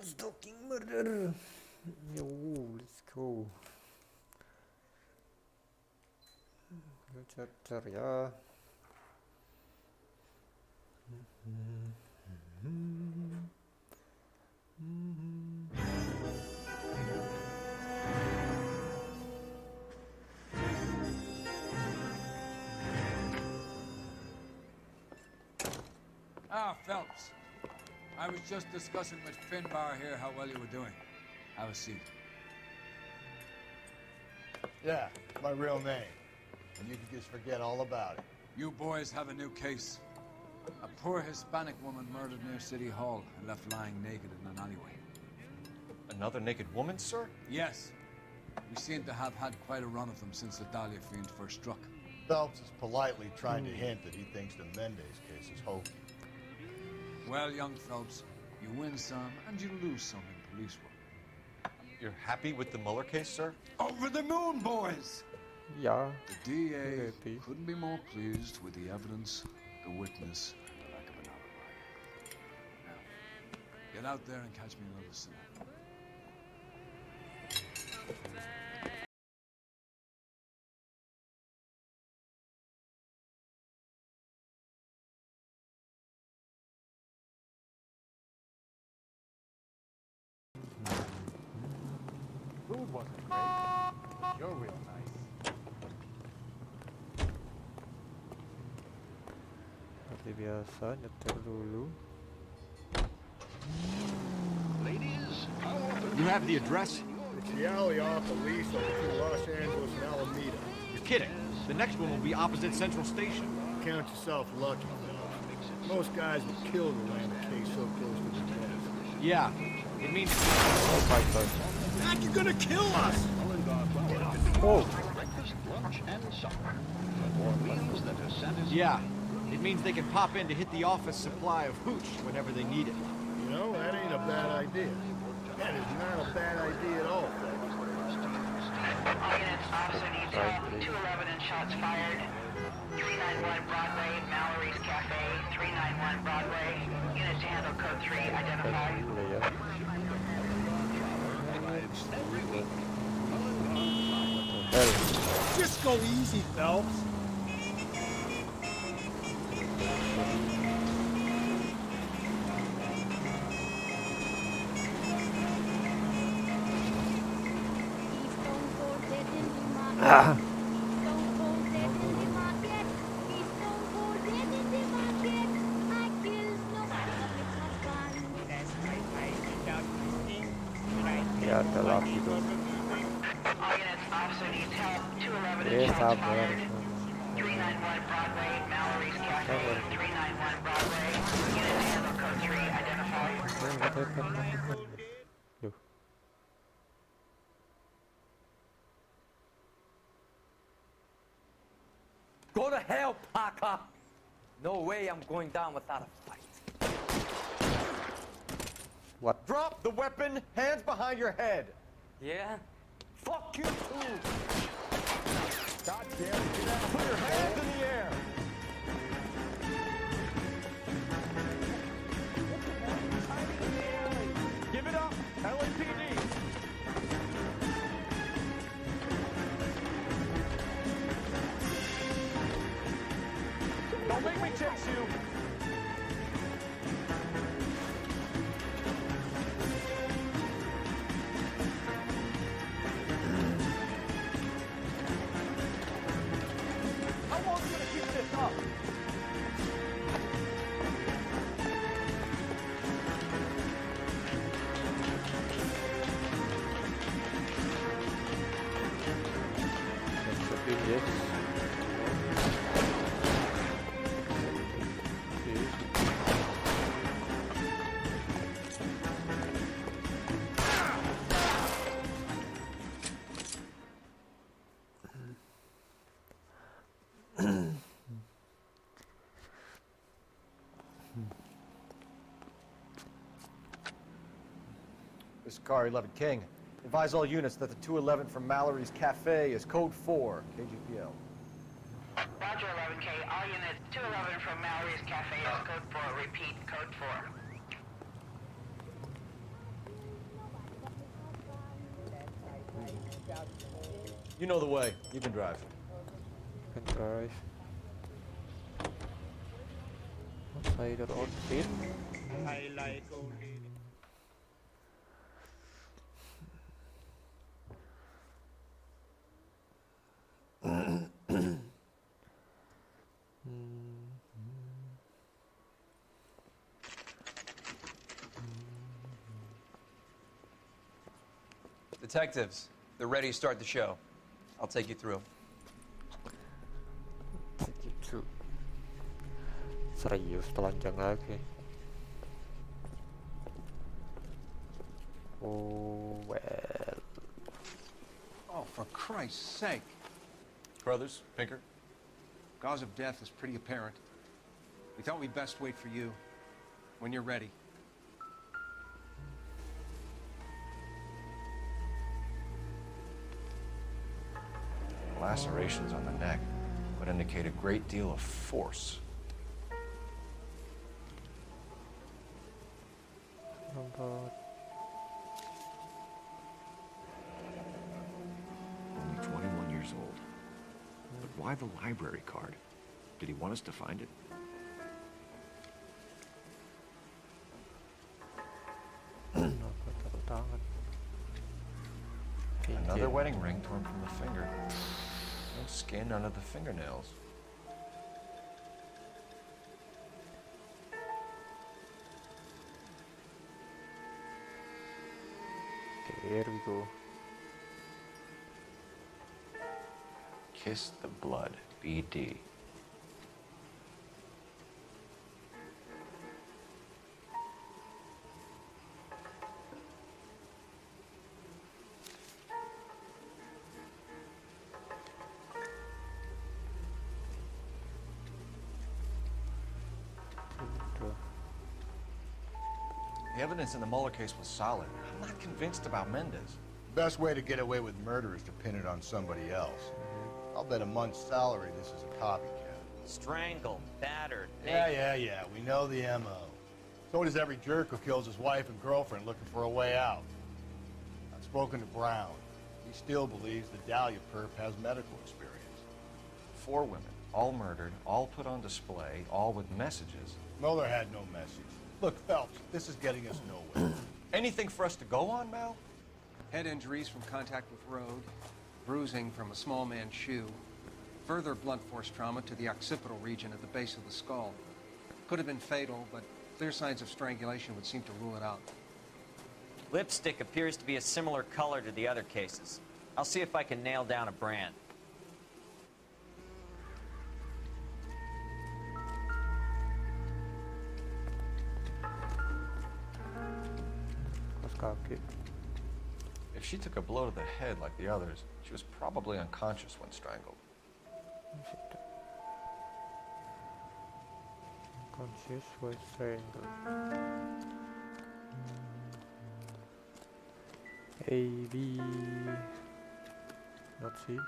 Stalking murder. Yo, let's go. Cer ya. Ah, Phelps. I was just discussing with Finbar here how well you were doing. Have a seat. Yeah, my real name. And you can just forget all about it. You boys have a new case. A poor Hispanic woman murdered near City Hall and left lying naked in an alleyway. Another naked woman, sir? Yes. We seem to have had quite a run of them since the Dahlia fiend first struck. Phelps is politely trying to hint that he thinks the Mendez case is hokey. Well, young Phelps, you win some and you lose some in police work. You're happy with the Mueller case, sir? Over the moon, boys! Yeah. The DA Happy. couldn't be more pleased with the evidence, the witness, and the lack of an alibi. Now, get out there and catch me another cinema. Food wasn't great. You're real nice. Seperti biasa nyetir dulu. You have the address? It's the alley off the lease between Los Angeles and Alameda. You're kidding. The next one will be opposite Central Station. Count yourself lucky, Phelps. Most guys would kill to land a case so close to the test. Yeah, it means... Oh my god. Mac, you're gonna kill us! Oh. Yeah, it means they can pop in to hit the office supply of hooch whenever they need it. You know, that ain't a bad idea. That is not a bad idea at all. All units, officer needs help. 211 and shots fired. 391 Broadway, Mallory's Cafe. 391 Broadway. Unit to handle code 3, identify. Just go easy, Phelps. Ya telah tidur. All units, officer needs help. 211 and shots Sabar. fired. 391 Broadway, Mallory's Cafe. 391 Broadway. Unit to handle code 3, identify. Duh. Go to hell, Parker! No way I'm going down without a fight. What? Drop the weapon, hands behind your head. Yeah? Fuck you too! God damn it, get out. Put your hands in the air. Give it up, LAPD. Don't make me chase you. How long are you gonna keep this up? Yes. This is Car 11 King. Advise all units that the 211 from Mallory's Cafe is code 4, KGPL. Roger 11K. All units, 211 from Mallory's Cafe is code 4. Repeat, code 4. You know the way. You can drive. Can drive. Outside or outfit. I like only. Detectives, they're ready to start the show. I'll take you through. Gitu. Serius telanjang lagi. Oh well. Oh, for Christ's sake. Brothers, Pinker. Cause of death is pretty apparent. We thought we'd best wait for you. When you're ready. Lacerations on the neck would indicate a great deal of force. Number Only 21 years old. But why the library card? Did he want us to find it? Kenapa taruh tangan? Another wedding ring torn from the finger. No skin under the fingernails. Okay, here we go. Kiss the blood, BD. The evidence in the Mueller case was solid. I'm not convinced about Mendez. Best way to get away with murder is to pin it on somebody else. I'll bet a month's salary this is a copycat. Strangled, battered, Yeah. We know the M.O. So does every jerk who kills his wife and girlfriend looking for a way out. I've spoken to Brown. He still believes the Dahlia perp has medical experience. 4 women, all murdered, all put on display, all with messages. Mueller had no message. Look, Phelps, this is getting us nowhere. Anything for us to go on, Mal? Head injuries from contact with road, bruising from a small man's shoe, further blunt force trauma to the occipital region at the base of the skull. Could have been fatal, but clear signs of strangulation would seem to rule it out. Lipstick appears to be a similar color to the other cases. I'll see if I can nail down a brand. Kos kaki. If she took a blow to the head like the others, she was probably unconscious when strangled. Situ. Conscious was strangled. A, B. Not C.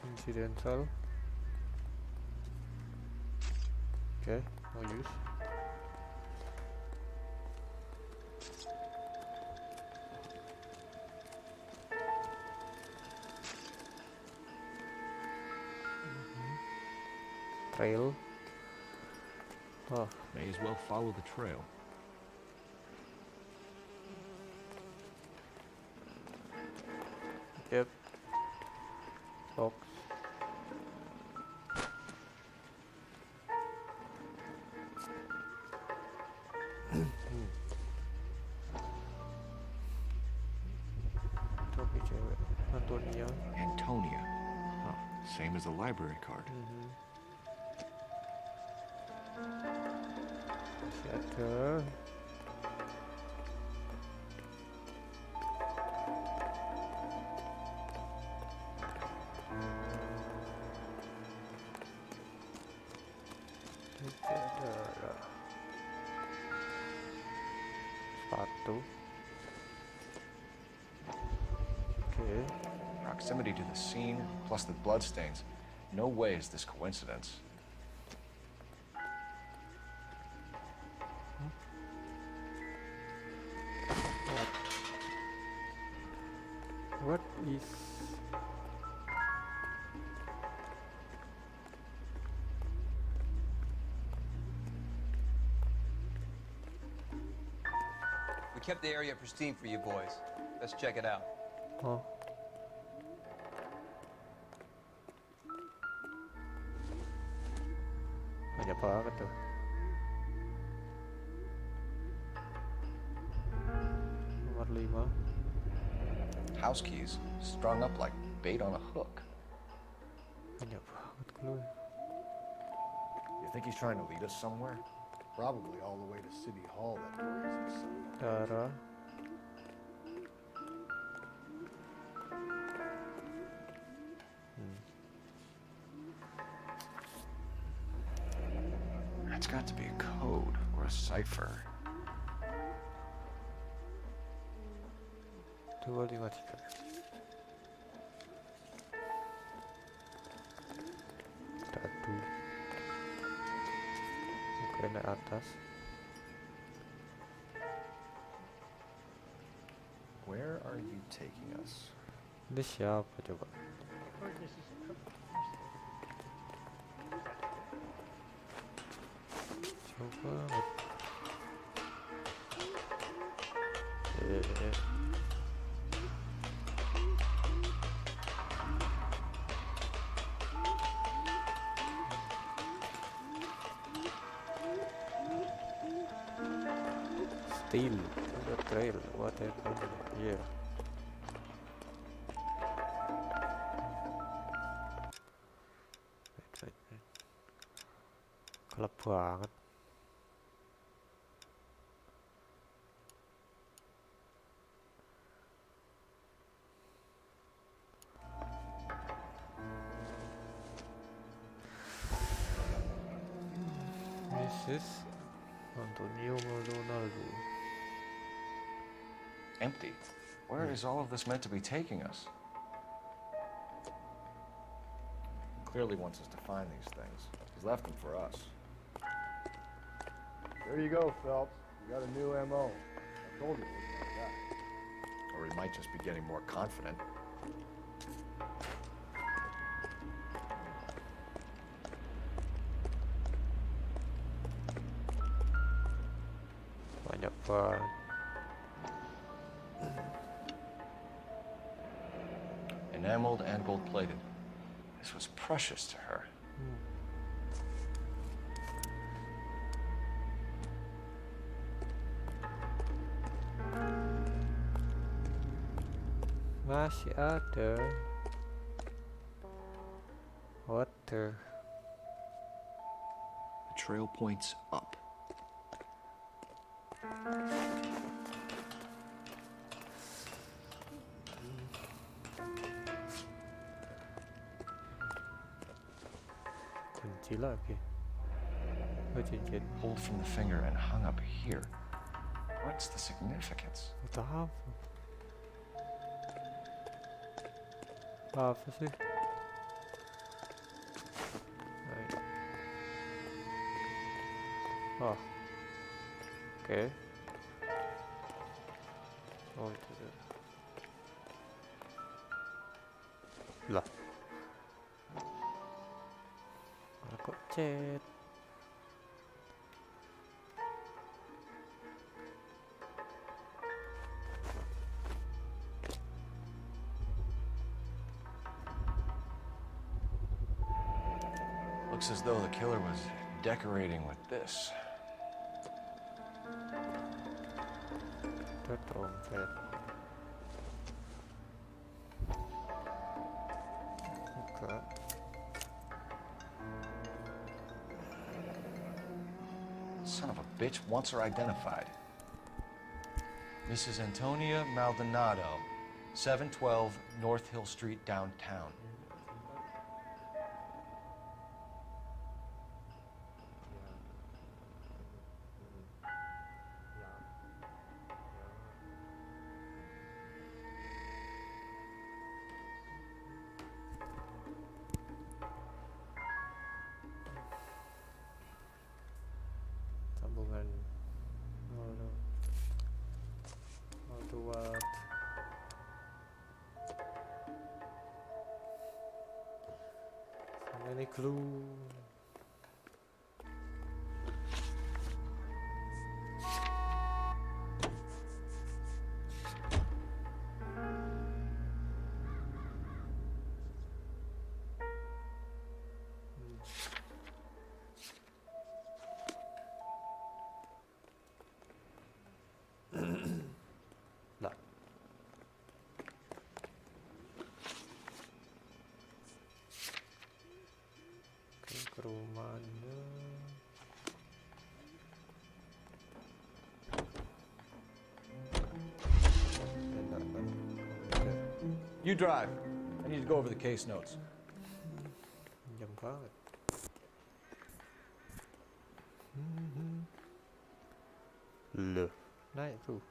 Incidental. Okay, no use. Trail. Oh, May as well follow the trail. yep. Box. Topi cewek. Antonia. Antonia. Huh. Same as the library card. Masih ada. Tidak ada. Sepatu. Okay. Proximity to the scene, plus the bloodstains. No way is this coincidence. What is We kept the area pristine for you boys. Let's check it out. oh banyak banget tuh. Nomor 5. House keys strung up like bait on a hook. Banyak banget clue. You think he's trying to lead us somewhere? Probably all the way to City Hall, that worries us. Darah. That's got to be a code or a cipher. 253. Satu. Oke, naik atas. Where are you taking us? Ini siapa coba? Coba. Still the trail. What happened here? Wait. Gelap banget. Mrs. Antonio Maldonado. Empty. Where is all of this meant to be taking us? Clearly wants us to find these things. He's left them for us. There you go, Phelps. You got a new MO. I told you it was like that. Or he might just be getting more confident. Banyak banget. Enameled and gold-plated. This was precious to her. Masih ada. What the? The trail points up. Kunci lagi. Oh, cincin. Pulled from the finger and hung up here. What's the significance? Entah apa. Apa sih? Ayo. Oh. Oke. Oh, itu tuh. Lah. Kok chat? Looks as though the killer was decorating with this. Itu trompet. Buka. Son of a bitch wants her identified. Mrs. Antonia Maldonado, 712 North Hill Street, downtown. Sambungan 02. clue. Nah. Oke, ke rumahnya. You drive. I need to go over the case notes. Jam banget. Loh, naik tuh.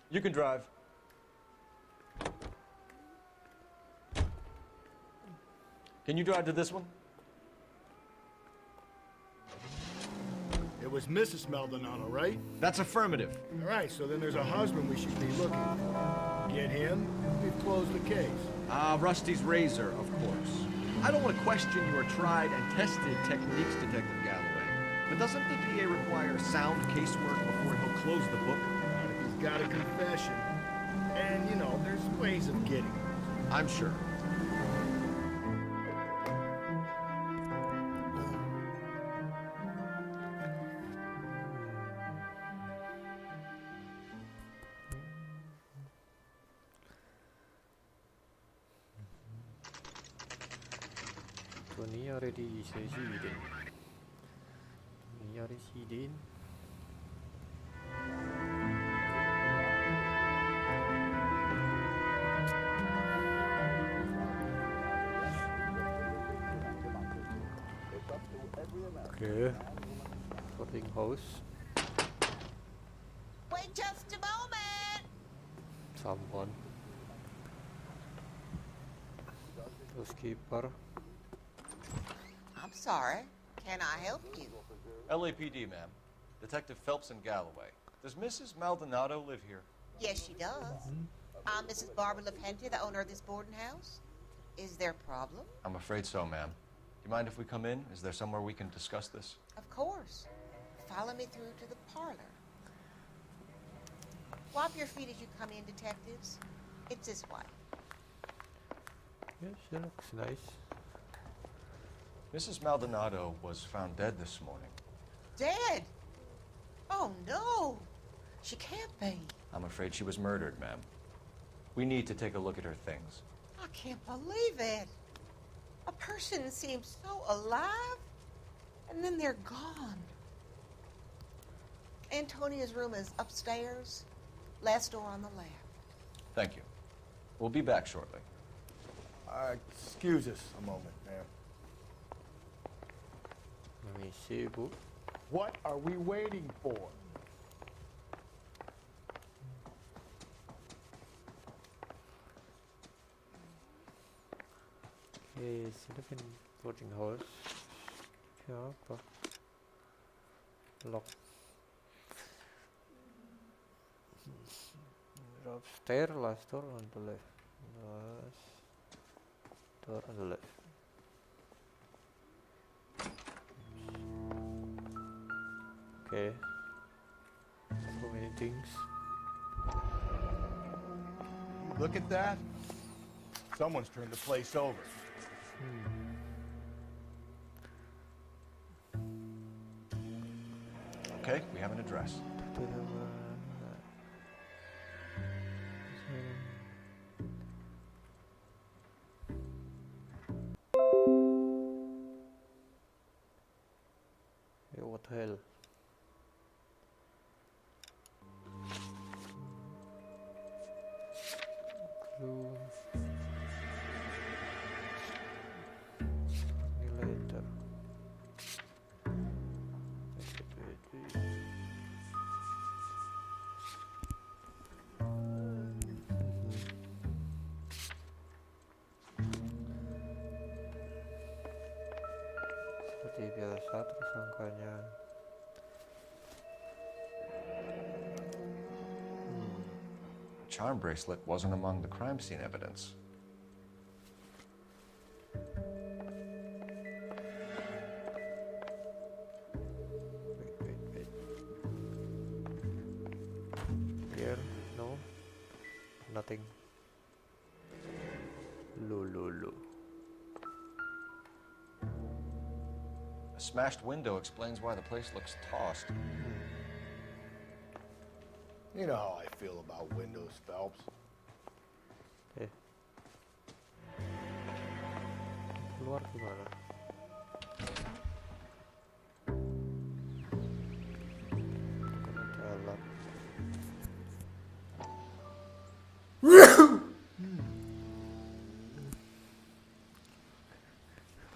You can drive. Can you drive to this one? It was Mrs. Maldonado, right? That's affirmative. All right, so then there's a husband we should be looking for. Get him, we've closed the case. Rusty's razor, of course. I don't want to question your tried and tested techniques, Detective Galloway. But doesn't the DA require sound casework before he'll close the book? Not if he's got a confession. And, you know, there's ways of getting it. I'm sure. Tony already succeeded. He already succeeded. Okay. Boarding house. Wait just a moment! Someone. Housekeeper. I'm sorry. Can I help you? LAPD, ma'am. Detective Phelps and Galloway. Does Mrs. Maldonado live here? Yes, she does. I'm Mrs. Barbara LaPente, the owner of this boarding house. Is there a problem? I'm afraid so, ma'am. Do you mind if we come in? Is there somewhere we can discuss this? Of course. Follow me through to the parlor. Wipe your feet as you come in, detectives. It's this way. Yeah, she looks nice. Mrs. Maldonado was found dead this morning. Dead? Oh, no. She can't be. I'm afraid she was murdered, ma'am. We need to take a look at her things. I can't believe it. A person seems so alive, and then they're gone. Antonia's room is upstairs, last door on the left. Thank you. We'll be back shortly. Excuse us a moment, ma'am. Let me see, Bu. What are we waiting for? Okay, Silicon boarding house. Siapa? Lock. Upstairs, last door on the left. Last door on the left. Okay. So many things. Look at that. Someone's turned the place over. Okay, we have an address. Hey, what the hell? Clue. Later. Seperti biasa tersangkanya. A charm bracelet wasn't among the crime scene evidence. nothing. Lulu. A smashed window explains why the place looks tossed. You know how I feel about windows, Phelps. Keluar gimana? Jalan.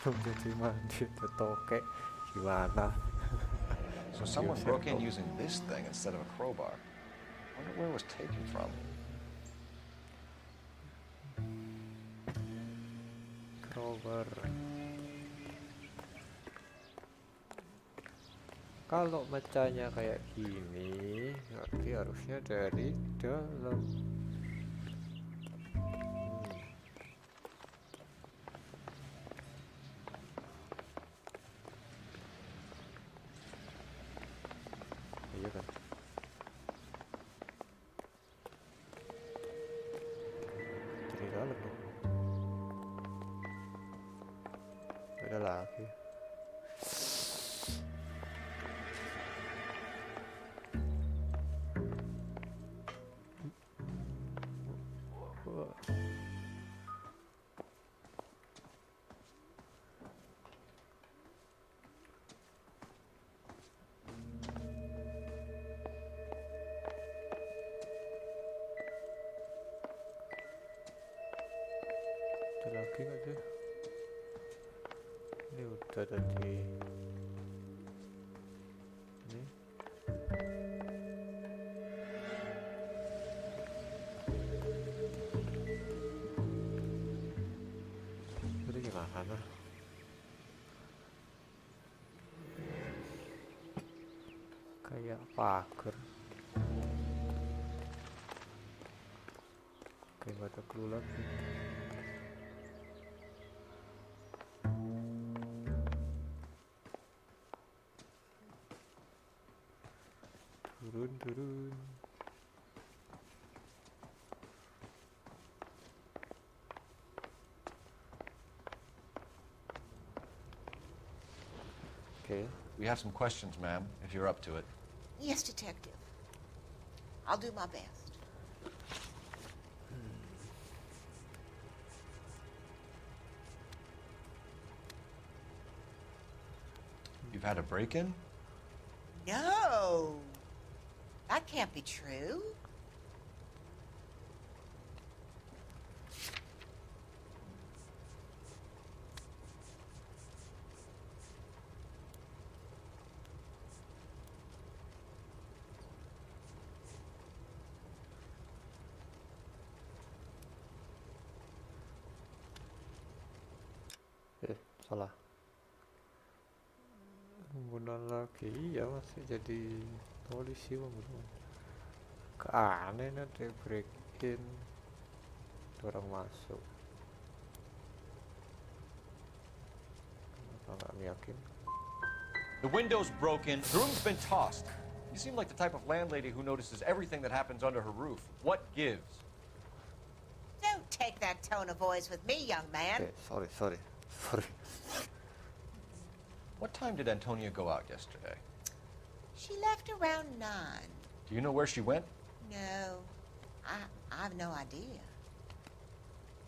Jadi mandi tokek gimana? So someone broke in using this thing instead of a crowbar. Wonder where it was taken from. Crowbar. Kalau mecahnya kayak gini, berarti harusnya dari dalam. Iya kan? Dari dalam dong. Beda lagi. Ada lagi nggak sih? Ini udah tadi. Ini. Tadi gimana? Kayak pagar. Kayak nggak ada clue lagi. Turun. Okay. We have some questions, ma'am, if you're up to it. Yes, Detective. I'll do my best. You've had a break-in? No. That can't be true. Salah. Pembunuhan lagi, ya masih jadi polisi pembunuhan. Keaneh nanti break in, orang masuk. Kenapa nggak meyakin? The window's broken, the room's been tossed. You seem like the type of landlady who notices everything that happens under her roof. What gives? Don't take that tone of voice with me, young man. Okay, sorry. What time did Antonia go out yesterday? She left around 9. Do you know where she went? No, I have no idea.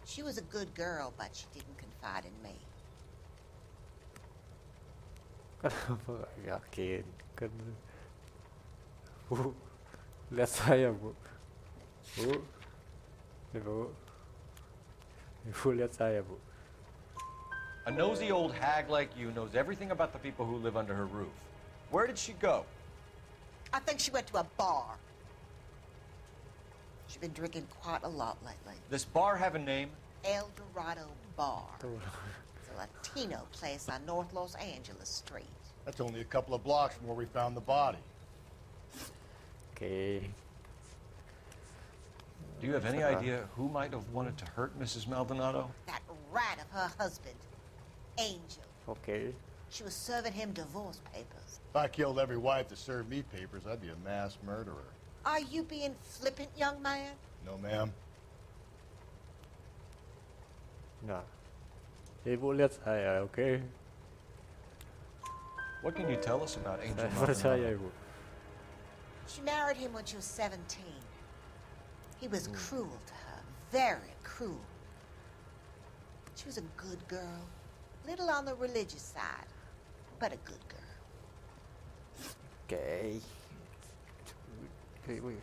She was a good girl, but she didn't confide in me. Kenapa nggak yakin? Kan, Bu, lihat saya, Bu. Nih, Bu. Ibu lihat saya, Bu. A nosy old hag like you knows everything about the people who live under her roof. Where did she go? I think she went to a bar. She's been drinking quite a lot lately. This bar have a name? El Dorado Bar. It's a Latino place on North Los Angeles Street. That's only a couple of blocks from where we found the body. Okay. Do you have any idea who might have wanted to hurt Mrs. Maldonado? That rat of her husband, Angel. Okay. She was serving him divorce papers. If I killed every wife that served me papers, I'd be a mass murderer. Are you being flippant, young man? No, ma'am. Nah, ibu lihat saya, oke? What can you tell us about Angel Saya percaya ibu. She married him when she was 17. He was cruel to her, very cruel. She was a good girl, little on the religious side, but a good girl. Okay. Wait.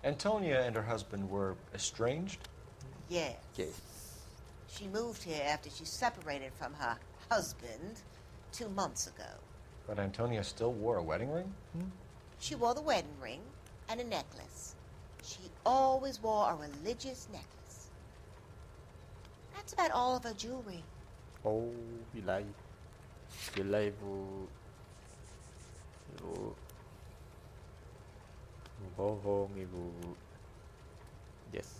Antonia and her husband were estranged? Yes. Yes. She moved here after she separated from her husband 2 months ago. But Antonia still wore a wedding ring? She wore the wedding ring and a necklace. She always wore a religious necklace. That's about all of her jewelry. Oh, gila ibu. Ibu bohong ibu. Yes.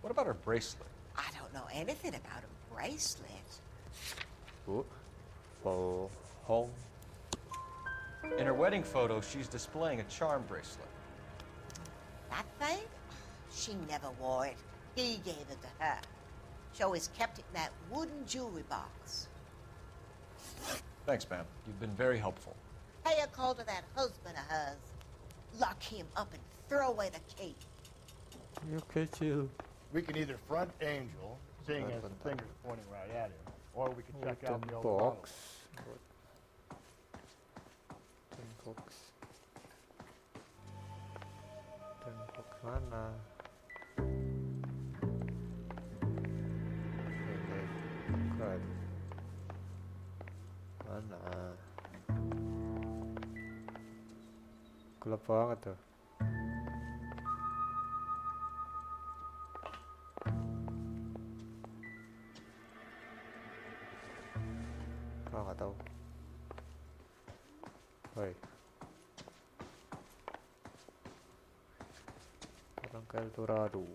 What about her bracelet? I don't know anything about a bracelet. Bu bohong. In her wedding photo, she's displaying a charm bracelet. That thing? She never wore it. He gave it to her. She always kept it in that wooden jewelry box. Thanks, ma'am. You've been very helpful. Pay a call to that husband of hers. Lock him up and throw away the key. You kecil. We can either front Angel, seeing as the finger's pointing right at him, or we can check out the old box. model. Box. Box mana? Bukan. Mana? Gelap banget tuh. Oh, nggak tahu. Woi. Orang ke El Dorado.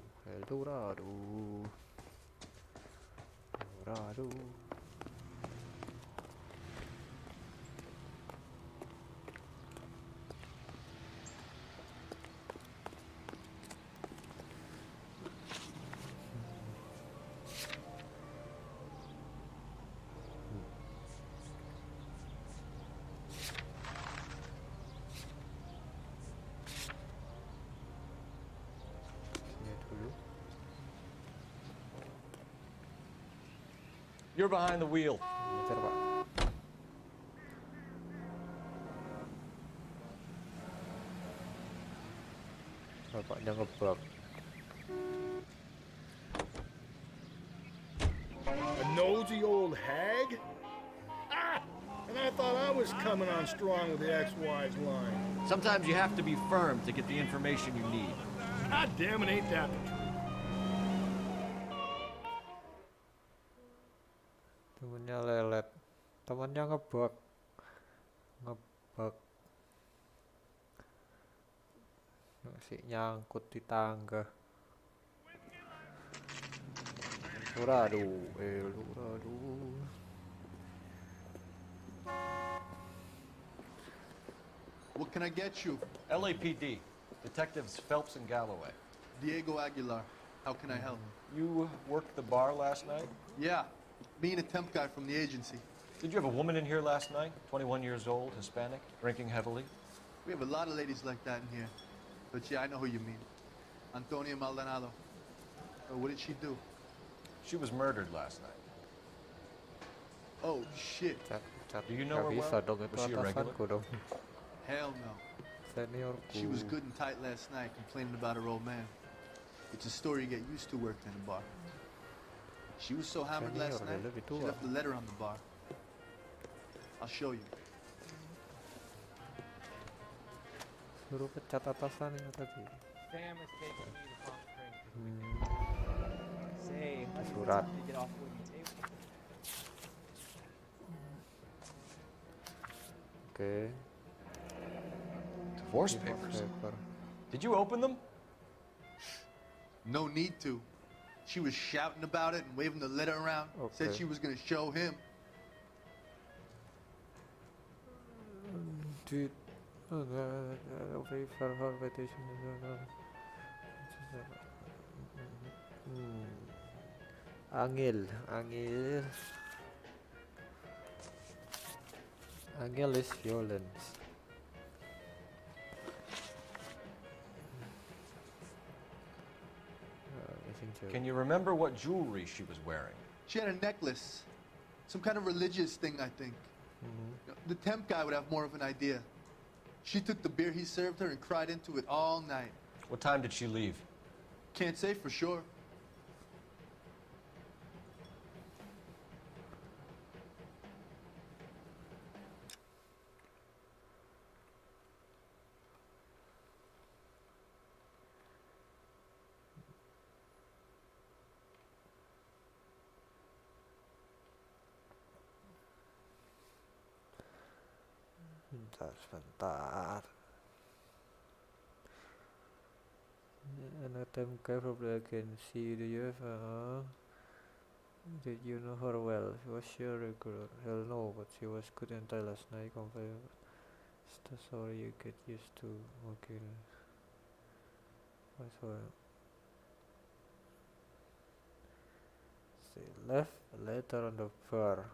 You're behind the wheel. Bentar, Pak. Bapaknya ngebug. A nosy old hag? Ah! And I thought I was coming on strong with the ex-wife's line. Sometimes you have to be firm to get the information you need. God damn it, ain't that the truth? Temennya lelet. Temennya ngebug. Masih nyangkut di tangga. Dorado. What can I get you? LAPD. Detectives Phelps and Galloway. Diego Aguilar. How can I help? You worked the bar last night? Yeah. Me and a temp guy from the agency. Did you have a woman in here last night? 21 years old, Hispanic, drinking heavily? We have a lot of ladies like that in here. But yeah, I know who you mean. Antonia Maldonado. What did she do? She was murdered last night. Oh, shit. Do you know her well? Was she a regular? Hell no. She was good and tight last night, complaining about her old man. It's a story you get used to working in a bar. She was so hammered last night, she left a letter on the bar. I'll show you. Suruh pecat atasan itu tadi. Sam is taking me to Palm Springs. Say, Surat. to get off wooden table. Okay. Divorce papers. Did you open them? No need to. She was shouting about it and waving the letter around. Said she was going to show him. Dude. Angel is violence. Can you remember what jewelry she was wearing? She had a necklace. Some kind of religious thing, I think. The temp guy would have more of an idea. She took the beer he served her and cried into it all night. What time did she leave? Can't say for sure. Sebentar. An attempt came from the agency. Do you have Did you know her well? She was sure regular. Hell no, but she was good and tight last night. It's the story you get used to. Okay. That's why. She left a letter on the bar.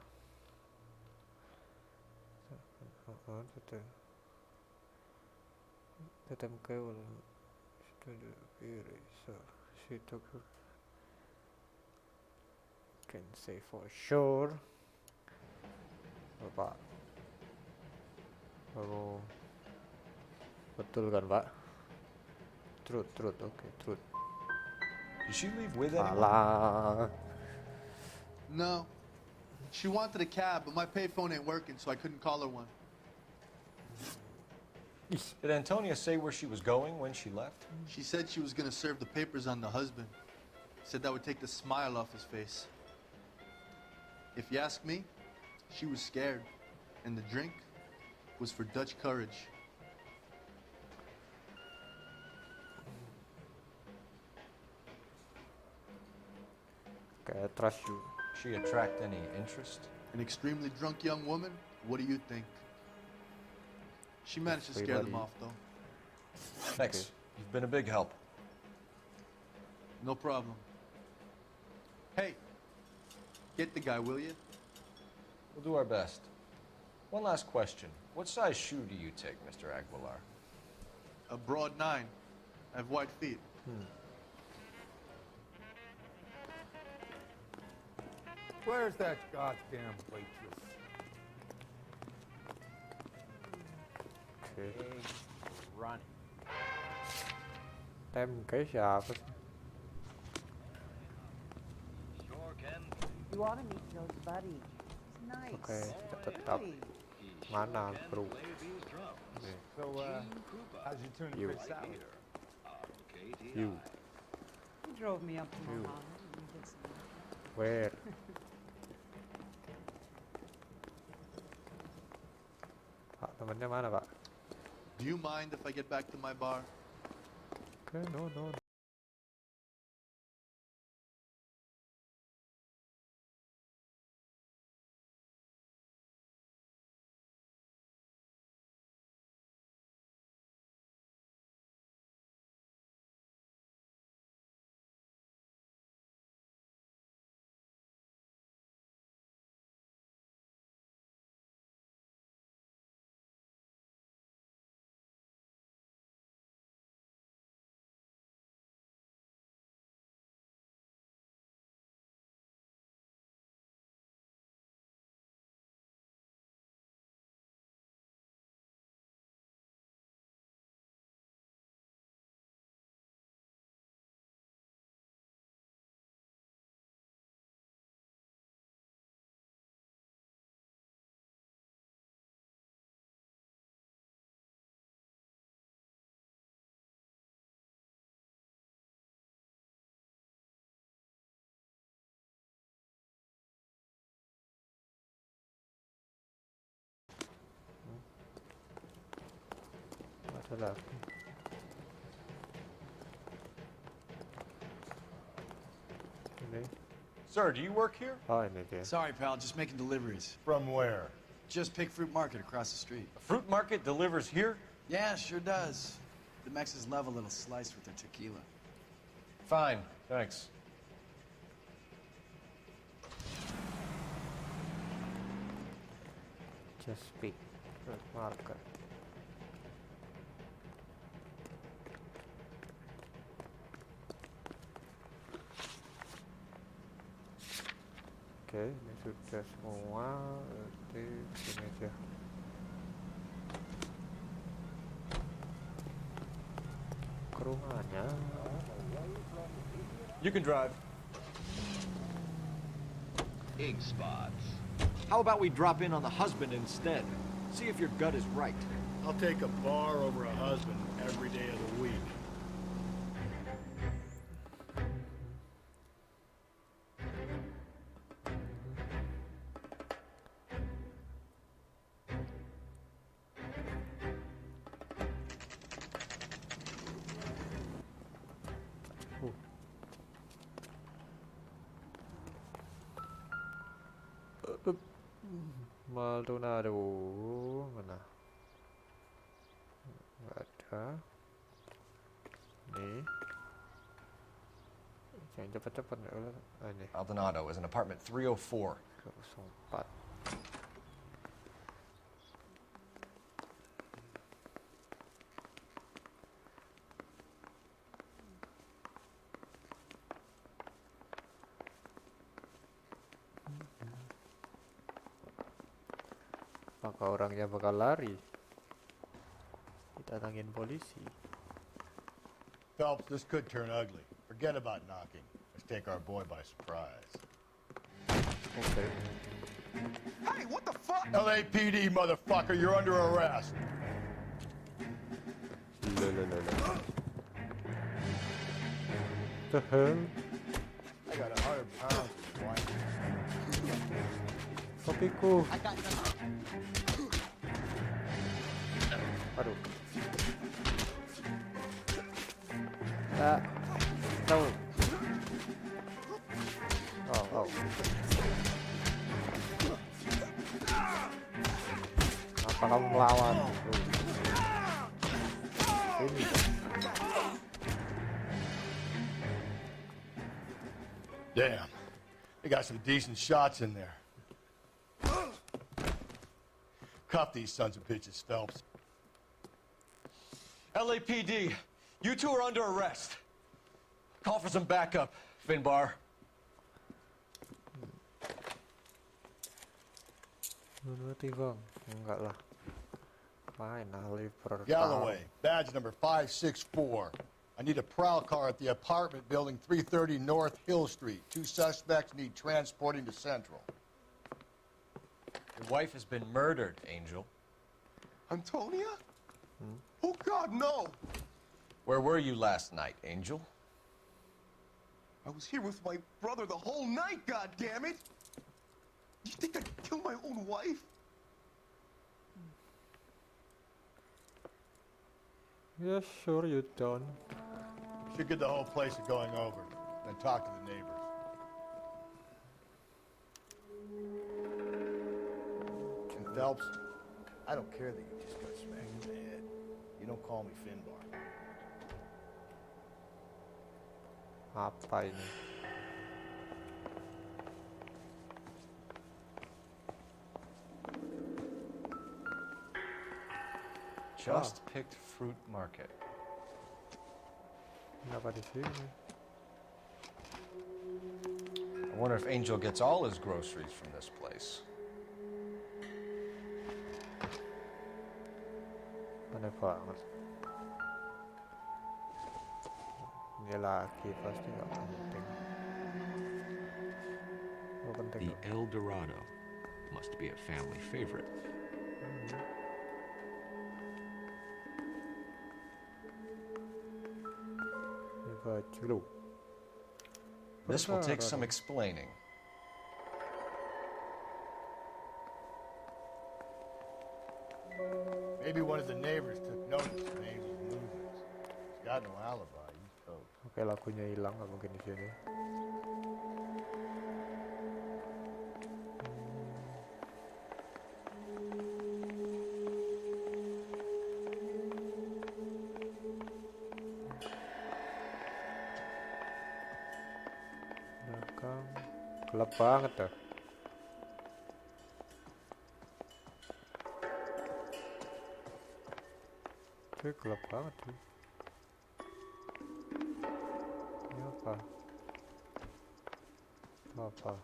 The temp guy will so she took her. Can say for sure. Pak. Oh. Betul kan, Pak? Truth, okay, truth. Did she leave with anyone? Alah. No. She wanted a cab, but my payphone ain't working, so I couldn't call her one. Did Antonia say where she was going when she left? She said she was gonna serve the papers on the husband. Said that would take the smile off his face. If you ask me, she was scared, and the drink was for Dutch courage. Okay, I trust you. She attract any interest? An extremely drunk young woman? What do you think? She managed to scare them off, though. Thanks. Okay. You've been a big help. No problem. Hey, get the guy, will you? We'll do our best. One last question. What size shoe do you take, Mr. Aguilar? A broad 9. I have wide feet. Where's that goddamn waitress? Okay. Running. Tem cái siapa sih? You ought to meet Joe's buddy. He's nice. Okay, tetap mana bro? So, how'd you turn You. the fish salad? You. He drove me up to You. Muhammad and we did some. Where? Pak, temannya mana, Pak? Do you mind if I get back to my bar? Okay, no. Ada lagi. Ini. Sir, do you work here? Oh, ini dia. Sorry, pal, just making deliveries. From where? Just Pig Fruit Market across the street. A fruit market delivers here? Yeah, sure does. The Mexes love a little slice with their tequila. Fine, thanks. Suspect red marker. Oke, ini sudah semua. Berarti sini aja. Ke rumahnya. You can drive. Ink spots. How about we drop in on the husband instead? See if your gut is right. I'll take a bar over a husband every day of the week. Maldonado mana? Nggak ada. Nih. Jangan cepat-cepat ya Allah. Ini. Maldonado is in apartment 304. 304. Maka orangnya bakal lari. Didatangin polisi. Phelps, this could turn ugly. Forget about knocking. Let's take our boy by surprise. Okay. Hey, what the fuck? LAPD, motherfucker, you're under arrest. The hell? I got 100 pounds of wine. Topiku. Aduh. Tahu. Oh. Apa kamu melawan? Ini. Damn. They got some decent shots in there. Cuff these sons of bitches, Phelps. LAPD, you two are under arrest. Call for some backup, Finbar. Enggak lah. Main ahli pertama. Galloway, badge number 564. I need a prowl car at the apartment building 330 North Hill Street. 2 suspects need transporting to Central. Your wife has been murdered, Angel. Antonia? Oh, God, no! Where were you last night, Angel? I was here with my brother the whole night, goddammit! You think I'd kill my own wife? Yeah, sure you don't. Should get the whole place going over, then talk to the neighbors. And Phelps, I don't care that you just got smacked in the head. You don't call me Finbar. Apa ini? Just picked fruit market. Kenapa di sini? I wonder if Angel gets all his groceries from this place. Aneh banget. Ini laki pasti nggak penting. Nggak penting. The El Dorado must be a family favorite. Ini baju lu. This will take some explaining. Maybe one of the neighbors took notice of Angel's movements. He's got no alibi. He's toast. Oke, lagunya hilang, nggak mungkin di sini. Belakang gelap banget dah. Oke, gelap banget sih. Ini apa? Apa?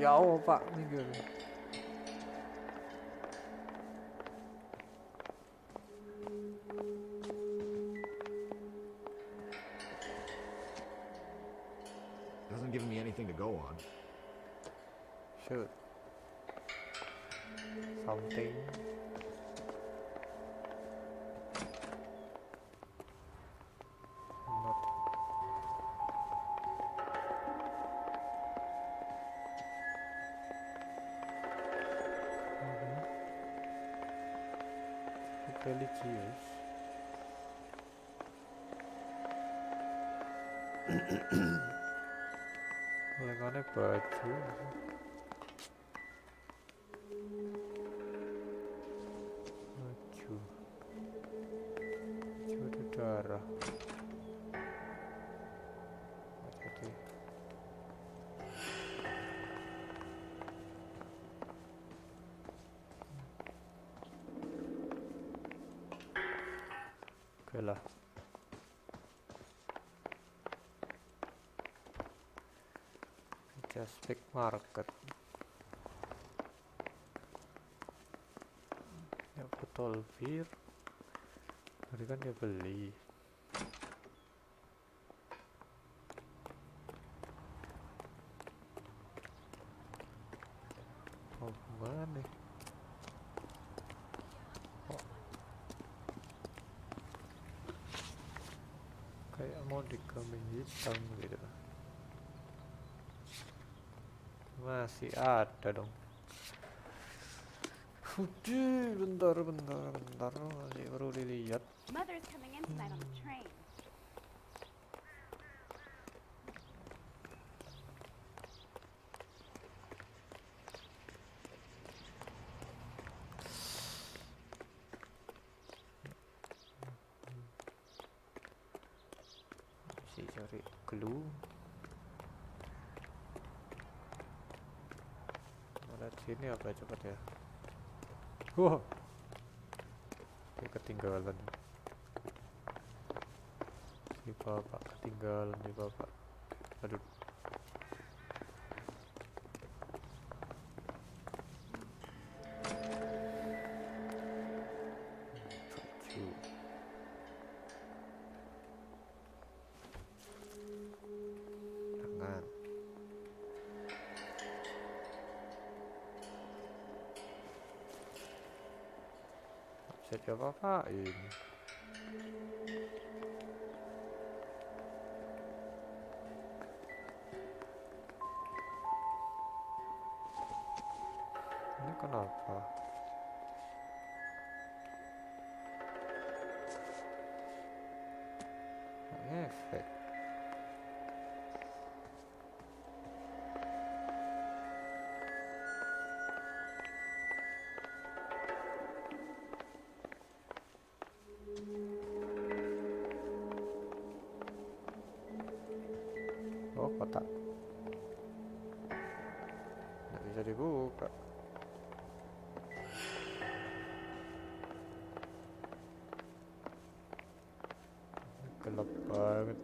Ya Allah pak, minggir. Doesn't give me anything to go on. Shoot. Something. Not. Religious. Lengannya baju. Baju ada darah. Jadi oke lah. Just pick market. Ya botol bir. Tadi kan dia beli. Oh mana nih? Oh. Kayak mau dikambing hitam gitu. Masih ada dong. Udah, bentar, masih perlu dilihat. Mother's coming in tonight on the train. Masih cari clue. Sini apa cepet ya? Wow, dia ketinggalan. Si bapak ketinggalan nih bapak. Aduh. Baju. Tangan. Bisa diapa-apain. Ini kenapa? Efek. Oh, kotak. Nggak bisa dibuka. Gelap banget.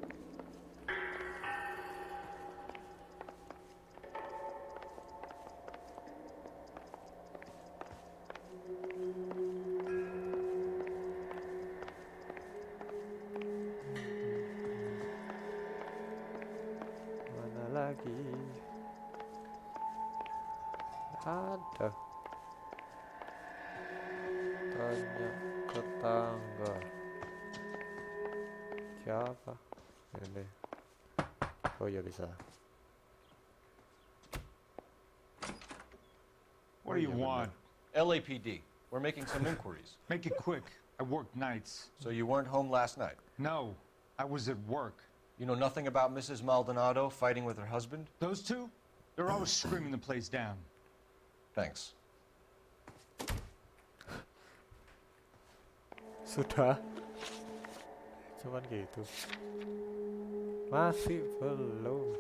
Mana lagi? Ada. Tanya ke tangga. Siapa? Ini. Oh ya bisa. What do you want? LAPD. We're making some inquiries. Make it quick. I work nights. So you weren't home last night? No, I was at work. You know nothing about Mrs. Maldonado fighting with her husband? Those two? They're always screaming the place down. Thanks. Sudah. Cuman gitu. Masih belum.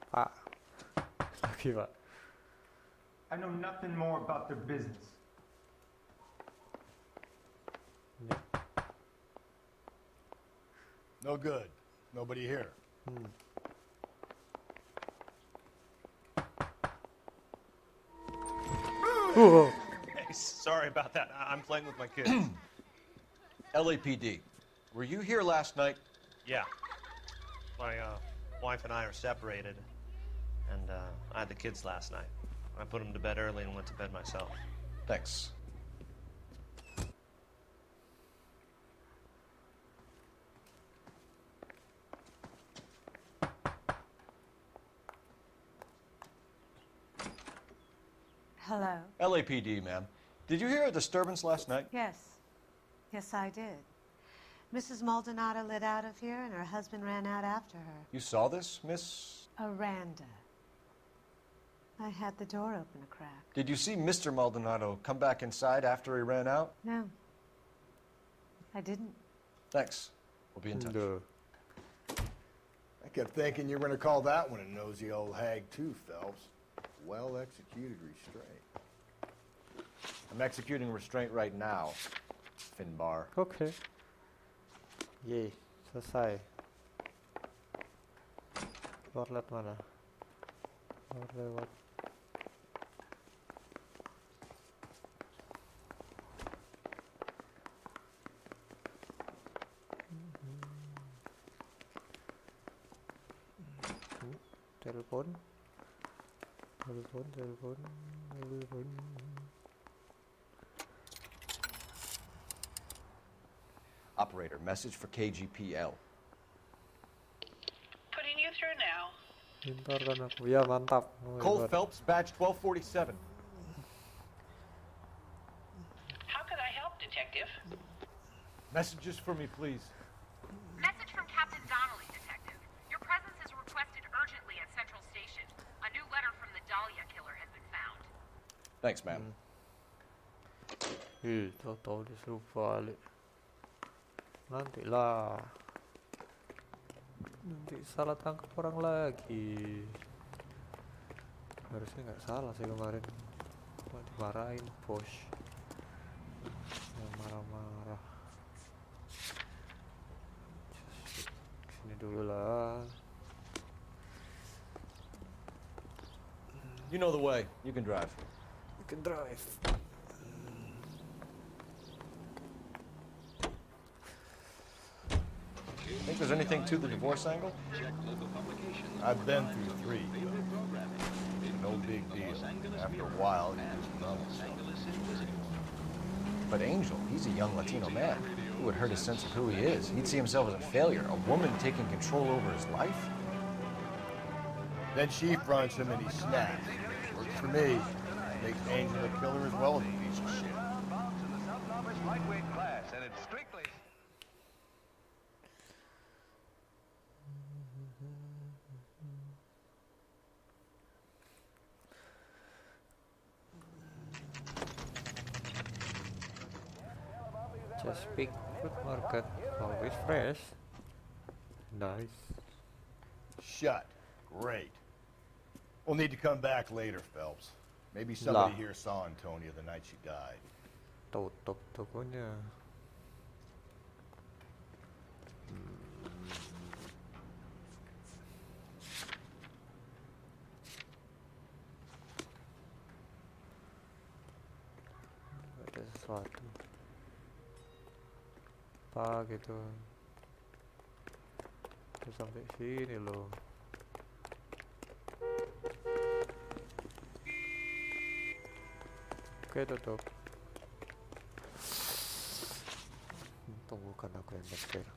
Pak. Lagi, Pak. I I know nothing more about their business. No good. Nobody here. Hey, sorry about that. I'm playing with my kids. LAPD, were you here last night? Yeah. My wife and I are separated, and I had the kids last night. I put them to bed early and went to bed myself. Thanks. Hello. LAPD, ma'am. Did you hear a disturbance last night? Yes. Yes, I did. Mrs. Maldonado lit out of here, and her husband ran out after her. You saw this, Miss? Aranda. I had the door open a crack. Did you see Mr. Maldonado come back inside after he ran out? No. I didn't. Thanks. We'll be in touch. I kept thinking you were going to call that one a nosy old hag too, Phelps. Well-executed restraint. I'm executing restraint right now, Finbar. Oke. Yeay, selesai. Keluar lewat mana? Keluar lewat. Telepon. Telepon. Operator, message for KGPL. Putting you through now. Pintar kan aku. Ya, mantap. Oh, Cole hebat. Phelps, badge 1247. How could I help, Detective? Messages for me, please. Message from Captain Donnelly, Detective. Your presence is requested urgently at Central Station. A new letter from the Dahlia killer has been found. Thanks, ma'am. Tahu-tahu disuruh balik. Nantilah. Nanti salah tangkap orang lagi. Harusnya nggak salah sih kemarin. Cuma dimarahin bos. Yang marah-marah. Sini dulu lah. You know the way. You can drive. You can drive. Think there's anything to the divorce angle? I've been through 3. No big deal. After a while, you just numb yourself. But Angel, he's a young Latino man. It would hurt his sense of who he is. He'd see himself as a failure. A woman taking control over his life? Then she fronts him and he snaps. Works for me. Makes Angel a killer as well as a piece of shit. Chesapeake Food Market, always fresh. Nice. Shut. Great. We'll need to come back later, Phelps. Maybe somebody here saw Antonia the night she died. Tutup tokonya. Ada sesuatu. Apa gitu. Udah sampai sini loh. Oke, tutup. Tunggu kan aku yang nyetir.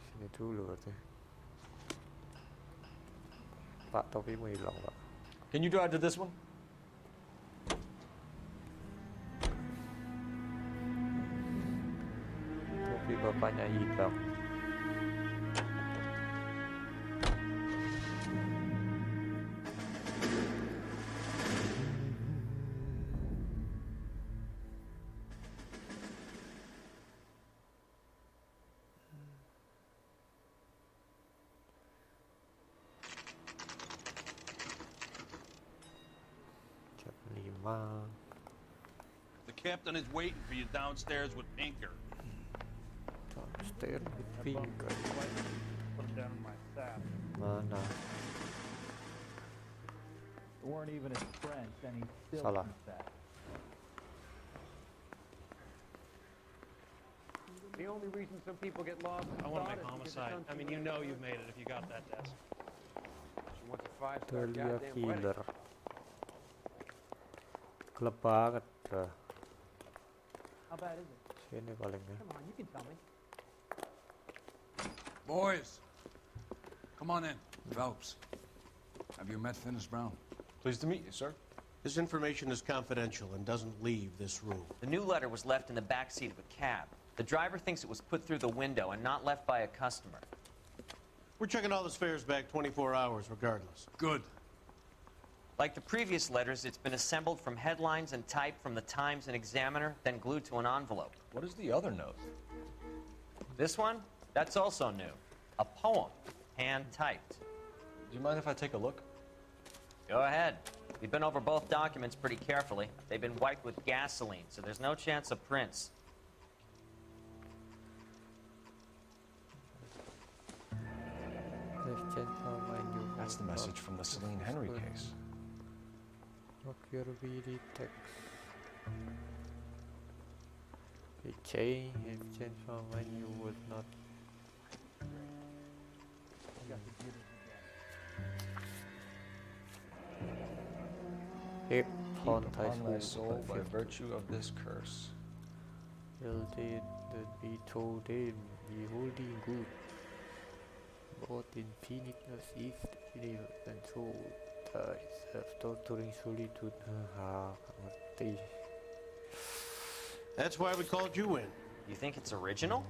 Sini dulu berarti. Pak, topimu hilang, Pak. Can you drive to this one? Topi bapaknya hilang. The captain is waiting for you downstairs with Pinker. Downstairs with Pinker. Put him down in my sack. Mana? We weren't even his friends, and he still Salah. thinks that. The only reason some people get lost in I want to thought make is because homicide. I mean, you know you've made it if you got that desk. She wants a five-star Talia goddamn wedding. killer. Klub banget dah. How bad is it? Sini palingnya. Come on, you can tell me. Boys, come on in. Phelps, have you met Finis Brown? Pleased to meet you, sir. This information is confidential and doesn't leave this room. The new letter was left in the back seat of a cab. The driver thinks it was put through the window and not left by a customer. We're checking all the spares back 24 hours regardless. Good. Like the previous letters, it's been assembled from headlines and typed from the Times and Examiner, then glued to an envelope. What is the other note? This one? That's also new. A poem, hand-typed. Do you mind if I take a look? Go ahead. We've been over both documents pretty carefully. They've been wiped with gasoline, so there's no chance of prints. That's the message from the Celine Henry case. Your VD text. The chain exchange from when you would not. Hip Keep upon thy soul by virtue of this curse. Will they that be told them, beholding good, both infiniteness is evil and soul, have torturing solitude. Ngerti. That's why we called you in. You think it's original?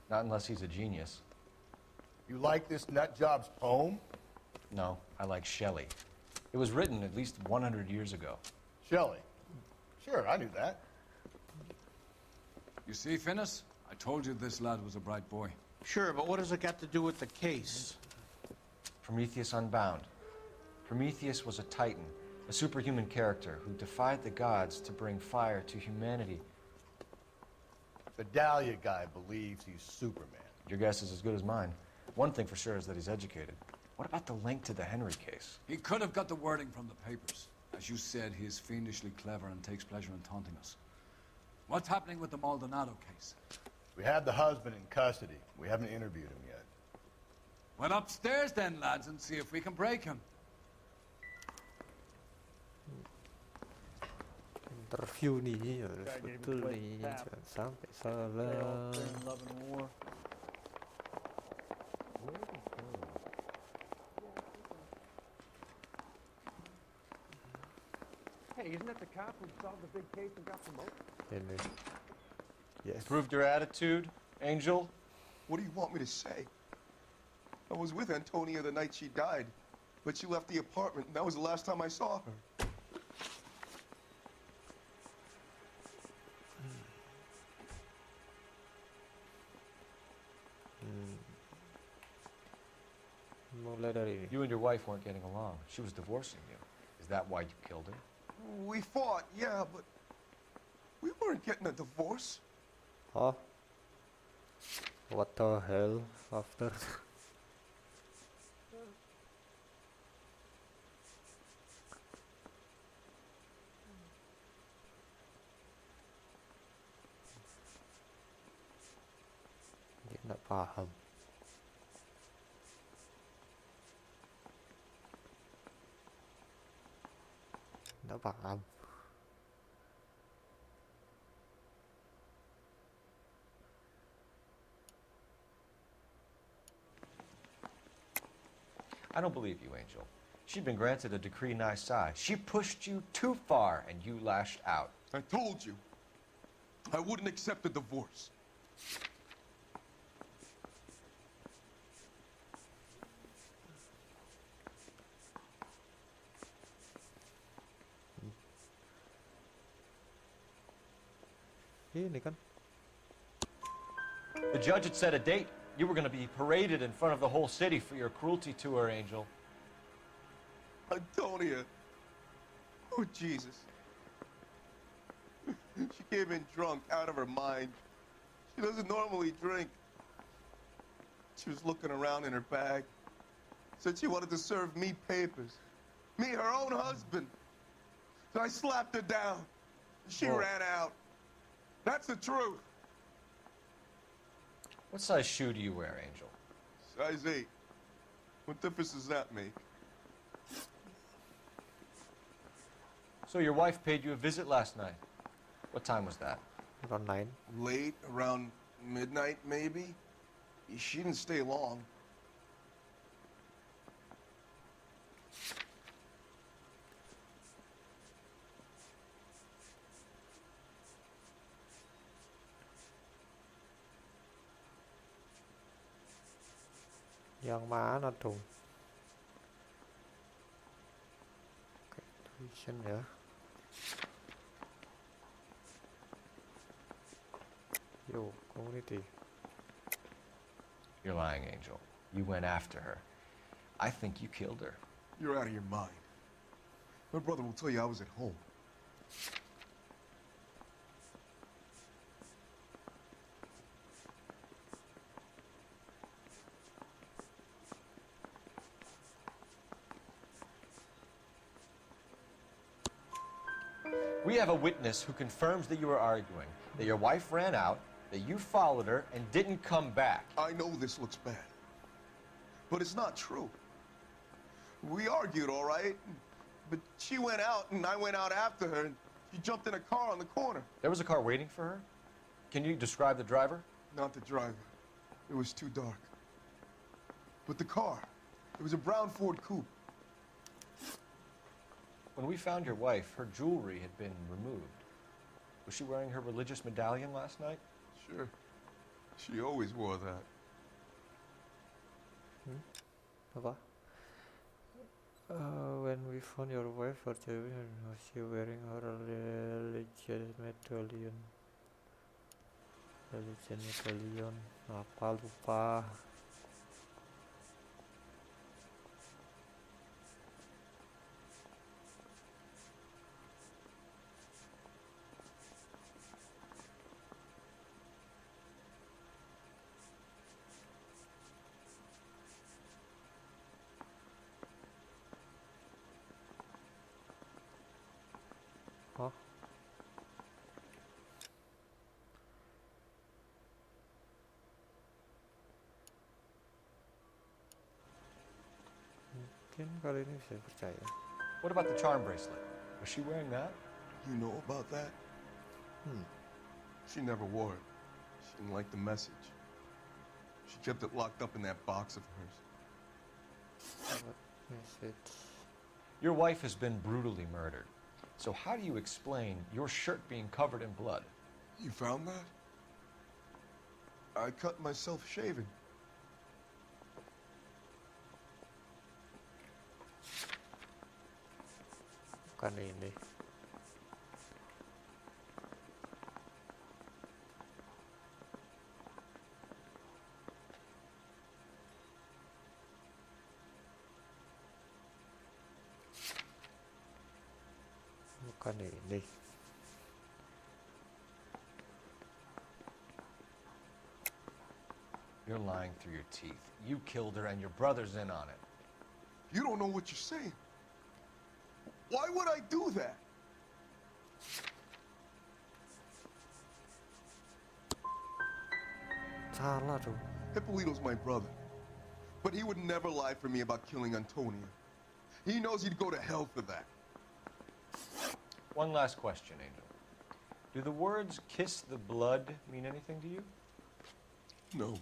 Not unless he's a genius. You like this nut job's poem? No, I like Shelley. It was written at least 100 years ago. Shelley? Sure, I knew that. You see, Finis? I told you this lad was a bright boy. Sure, but what has it got to do with the case? Prometheus Unbound. Prometheus was a titan, a superhuman character who defied the gods to bring fire to humanity. The Dahlia guy believes he's Superman. Your guess is as good as mine. One thing for sure is that he's educated. What about the link to the Henry case? He could have got the wording from the papers. As you said, he is fiendishly clever and takes pleasure in taunting us. What's happening with the Maldonado case? We have the husband in custody. We haven't interviewed him yet. Well, upstairs then, lads, and see if we can break him. Interview nih harus betul nih, jangan sampai salah. Hey, isn't that the cop who solved the big case and got promoted? Ini. Yes. Improved your attitude, Angel? What do you want me to say? I was with Antonia the night she died, but she left the apartment, and that was the last time I saw her. Mulai dari ini. You and your wife weren't getting along. She was divorcing you. Is that why you killed her? We fought, yeah, but we weren't getting a divorce. Huh? What the hell after? Dia nggak paham. Nggak paham. I don't believe you, Angel. She'd been granted a decree nisi. She pushed you too far, and you lashed out. I told you, I wouldn't accept a divorce. Ini kan. The judge had set a date. You were going to be paraded in front of the whole city for your cruelty to her, Angel. Antonia, Oh, Jesus. She came in drunk, out of her mind. She doesn't normally drink. She was looking around in her bag. Said she wanted to serve me papers. Me, her own husband. So I slapped her down. She ran out. That's the truth. What size shoe do you wear, Angel? Size 8. What difference does that make? So your wife paid you a visit last night. What time was that? Around 9. Late, around midnight, maybe? She didn't stay long. Yang mana tuh? Oke, tulisan ya. Yo, community. You're lying, Angel. You went after her. I think you killed her. You're out of your mind. My brother will tell you I was at home. We have a witness who confirms that you were arguing, that your wife ran out, that you followed her and didn't come back. I know this looks bad, but it's not true. We argued, all right, but she went out and I went out after her and she jumped in a car on the corner. There was a car waiting for her? Can you describe the driver? Not the driver. It was too dark. But the car, it was a brown Ford coupe. When we found your wife, her jewelry had been removed. Was she wearing her religious medallion last night? Sure. She always wore that. Apa? When we found your wife, was she wearing her religious medallion? Religion medallion. Apa lupa? Hah? Mungkin kali ini bisa percaya. What about the charm bracelet? Was she wearing that? You know about that? She never wore it. She didn't like the message. She kept it locked up in that box of hers. What message? Your wife has been brutally murdered. So how do you explain your shirt being covered in blood? You found that? I cut myself shaving. Bukan ini. Bukan ini. You're lying through your teeth. You killed her and your brother's in on it. You don't know what you're saying. Why would I do that? Salah tuh. Hippolito's my brother. But he would never lie for me about killing Antonia. He knows he'd go to hell for that. One last question, Angel. Do the words kiss the blood mean anything to you? No.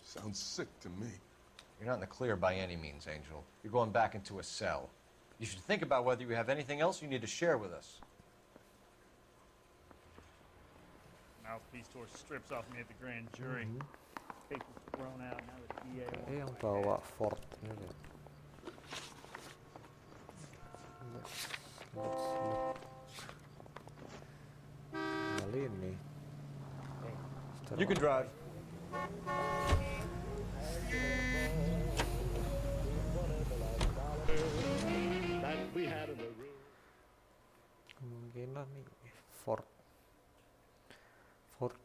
Sounds sick to me. You're not in the clear by any means, Angel. You're going back into a cell. You should think about whether you have anything else you need to share with us. Mouthpiece tore strips off me at the grand jury. Papers thrown out. Now the DA. Yang bawa Ford ini loh. Let's look. Kali ini. You can drive. นี่ Fort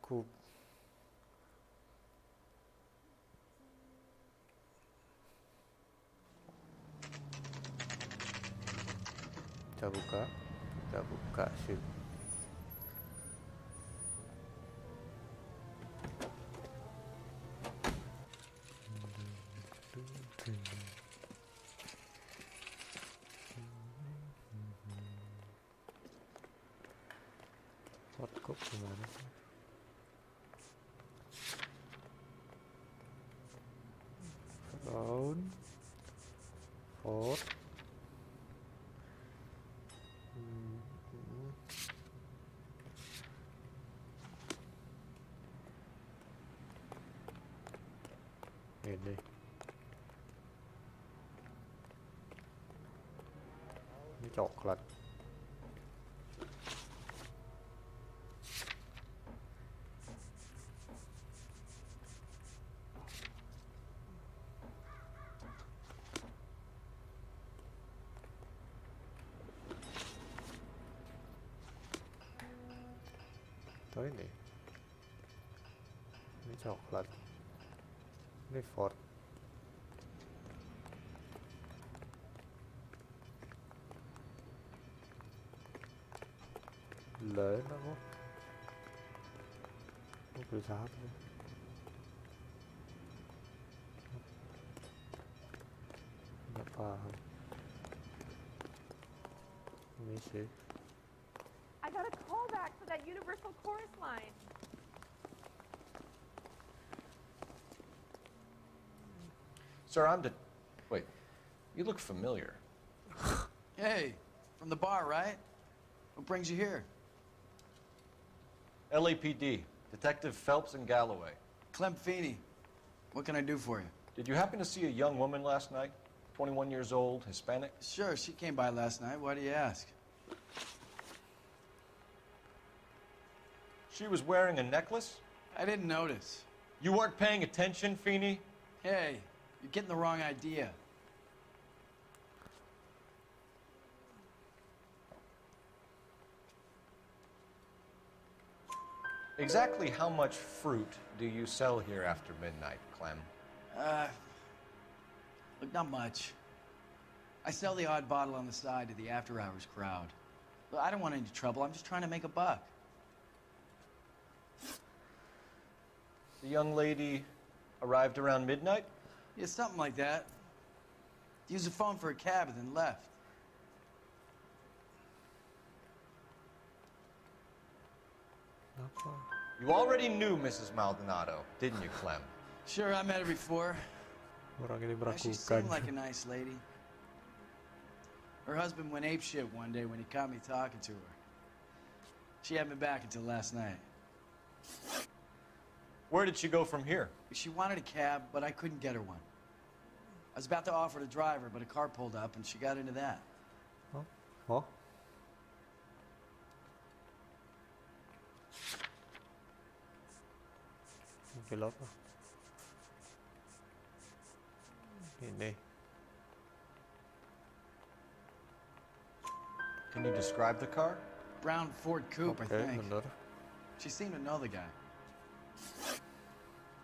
Coop kita buka sih. Fort Coop gimana sih? Round Fort ini coklat. Atau ini coklat, ini Ford. Lain aku mobil siapa sih? Nggak paham ini sih. I got a call back for that Universal Chorus line. Sir, wait, you look familiar. Hey, from the bar, right? What brings you here? LAPD, Detective Phelps and Galloway. Clem Feeney. What can I do for you? Did you happen to see a young woman last night? 21 years old, Hispanic? Sure, she came by last night. Why do you ask? She was wearing a necklace? I didn't notice. You weren't paying attention, Feeney? Hey, you're getting the wrong idea. Exactly how much fruit do you sell here after midnight, Clem? Look, not much. I sell the odd bottle on the side to the after-hours crowd. Look, I don't want any trouble. I'm just trying to make a buck. The young lady arrived around midnight? Yeah, something like that. Used the phone for a cab and then left. You already knew Mrs. Maldonado, didn't you, Clem? Sure, I met her before. Orang ini She seemed like a nice lady. Her husband went apeshit one day when he caught me talking to her. She had me back until last night. Where did she go from here? She wanted a cab, but I couldn't get her one. I was about to offer to drive her, but a car pulled up and she got into that. Oh? Mobil apa? Ini. Can you describe the car? Brown Ford Coupe, I think. Bener. She seemed to know the guy.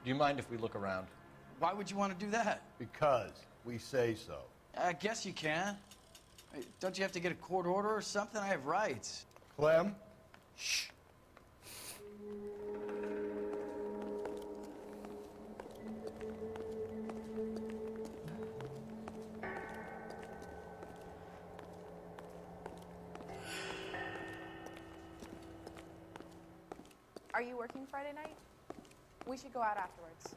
Do you mind if we look around? Why would you want to do that? Because we say so. I guess you can. Don't you have to get a court order or something? I have rights. Clem? Shh. Are you working Friday night? We should go out afterwards.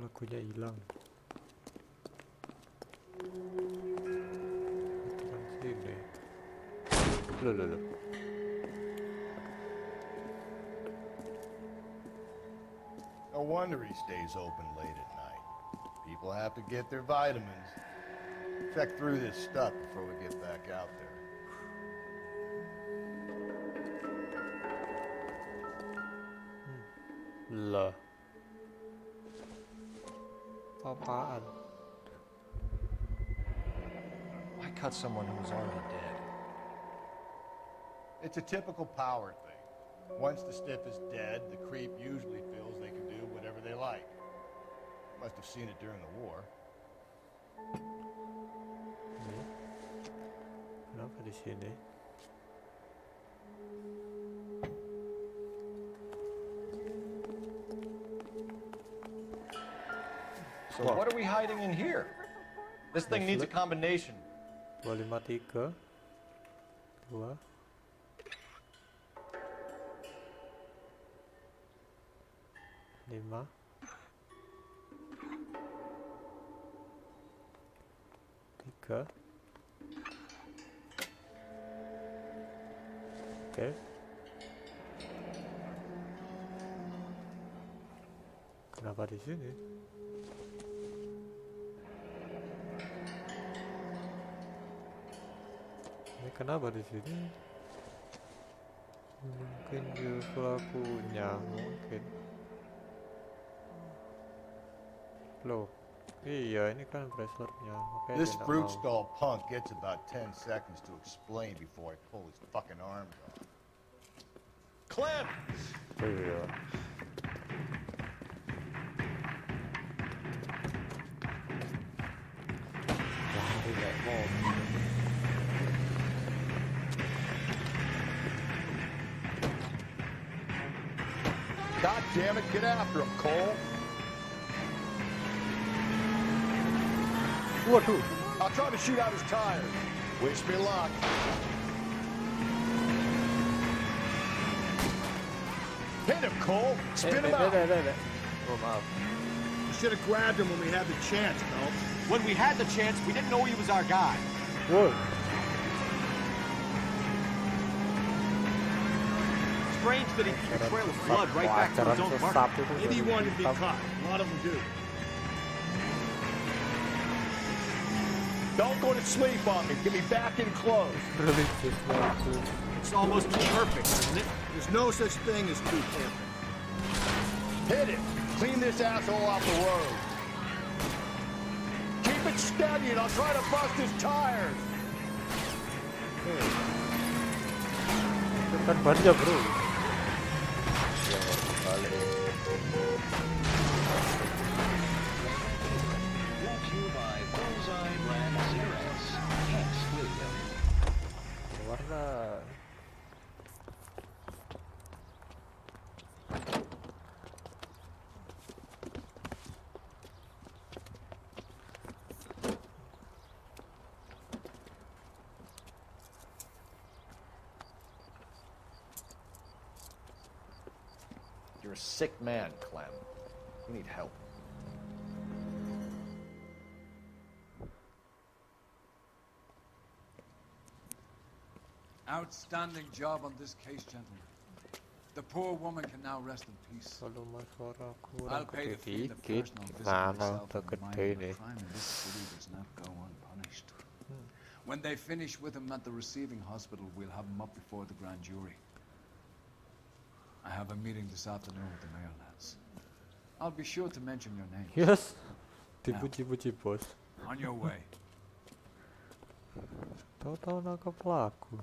Lagunya hilang. Sini. Loh. No wonder he stays open late at night. People have to get their vitamins. Check through this stuff before we get back out there. Lah. Apaan? cut someone who was already dead? It's a typical power thing. Once the stiff is dead, the creep usually feels they can do whatever they like. Must have seen it during the war. Kenapa di sini? So what are we hiding in here? This thing needs a combination. 253 2 5 3 Oke. Kenapa di sini? Ini kenapa di sini? Mungkin juga pelakunya, mungkin. Loh, iya ini kan braceletnya. This fruit stall punk gets about 10 seconds to explain before I pull his fucking arms off. Clem! Iya. God damn it, get after him, Cole. Waduh. I'll try to shoot out his tires. Wish me luck. Hit him, Cole. Spin him out. We should have grabbed him when we had the chance, Phelps. When we had the chance, we didn't know he was our guy. Whoa. Strange that he threw a trail of blood right back to his own mark. Maybe he wanted to be caught. A lot of them do. Don't go to sleep on me. Get me back in close. It's almost too perfect, isn't it? There's no such thing as too perfect. Hit him. Clean this asshole off the road. Keep it steady and I'll try to bust his tires. Kan bannya, bro. Brought to you by Bullseye Brand Cigarettes. Thanks, William. Warna. You're a sick man, Clem. You need help. Outstanding job on this case, gentlemen. The poor woman can now rest in peace. I'll pay the fee the personal visit myself and remind you that crime in this city does not go unpunished. When they finish with him at the receiving hospital, we'll have him up before the grand jury. I have a meeting this afternoon with the mayor, lads. I'll be sure to mention your name. Yes. Dipuji-puji, bos. On your way. Tahu-tahu nangkap pelaku.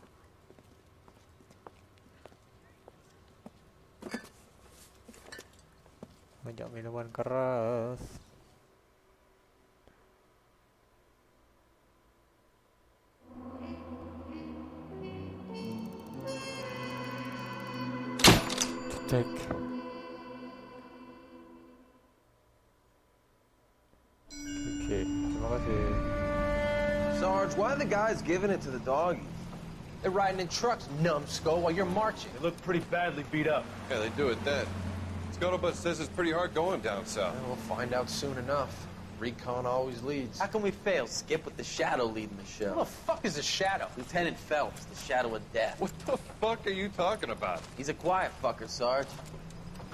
Banyak minuman keras. Cek. Oke, terima kasih. Sarge, why are the guys giving it to the doggies? They're riding in trucks, numbskull, while you're marching. They look pretty badly beat up. Yeah, they do it then. Scuttlebutt says it's pretty hard going down south. Yeah, we'll find out soon enough. Recon always leads. How can we fail? Skip with the Shadow leading the show. Who the fuck is the Shadow? Lieutenant Phelps, the Shadow of Death. What the fuck are you talking about? He's a quiet fucker, Sarge.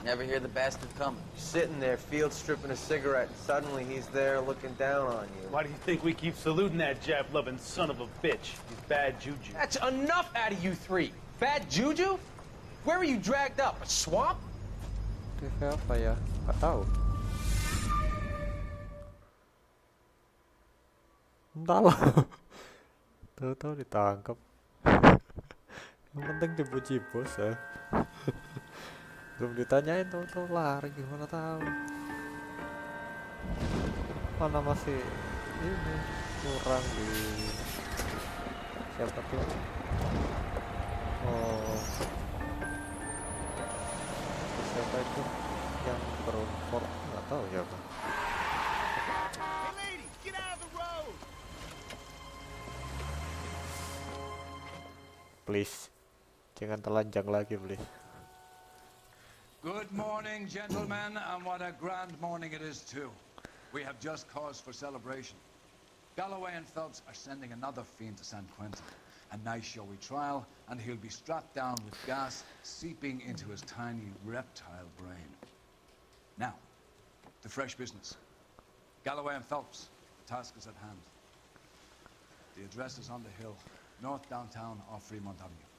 Never hear the bastard coming. You're sitting there, field stripping a cigarette, and suddenly he's there looking down on you. Why do you think we keep saluting that Jap-loving son of a bitch? He's bad juju. That's enough out of you three. Bad juju? Where were you dragged up? A swamp? TV apa ya? Nggak tahu. Entahlah. Tahu-tahu ditangkap. Yang penting dipuji bos ya. Belum ditanyain tahu-tahu lari, gimana tahu. Mana masih ini kurang di siapa tuh? Oh, siapa itu yang berunfor? Nggak tahu siapa. Please, jangan telanjang lagi, please. Good morning, gentlemen, and what a grand morning it is too. We have just cause for celebration. Galloway and Phelps are sending another fiend to San Quentin. A nice showy trial, and he'll be strapped down with gas seeping into his tiny reptile brain. Now, to fresh business. Galloway and Phelps, the task is at hand. The address is on the hill, north downtown off Fremont Avenue.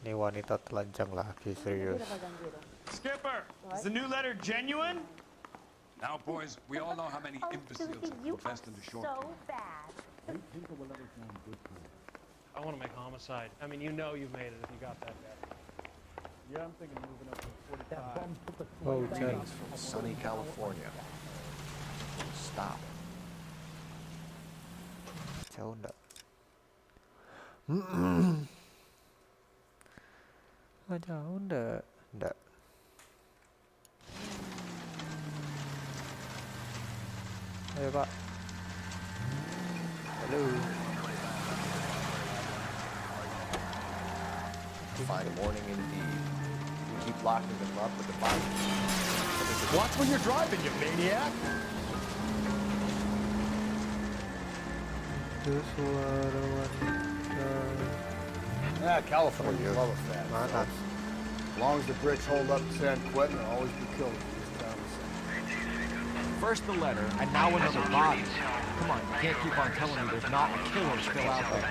Ini wanita telanjang lagi, serius. Skipper, is the new letter genuine? Now, boys, we all know how many imbeciles have confessed in the short term. I want to make homicide. I mean, you know you've made it if you got that bad. Yeah, I'm thinking moving up to 45. Oh, Greetings from sunny California. Stop. Jauh enggak? Jauh enggak? Enggak. Ayo Pak. Halo. Fine morning indeed. You keep locking them up with the body. Watch when you're driving, you maniac! Suara wanita. Yeah, California love a fat. Mana? As long as the bricks hold up to San Quentin, there'll always be killers in this town. First the letter, and now another body. Come on, you can't keep on telling me there's not a killer still out there.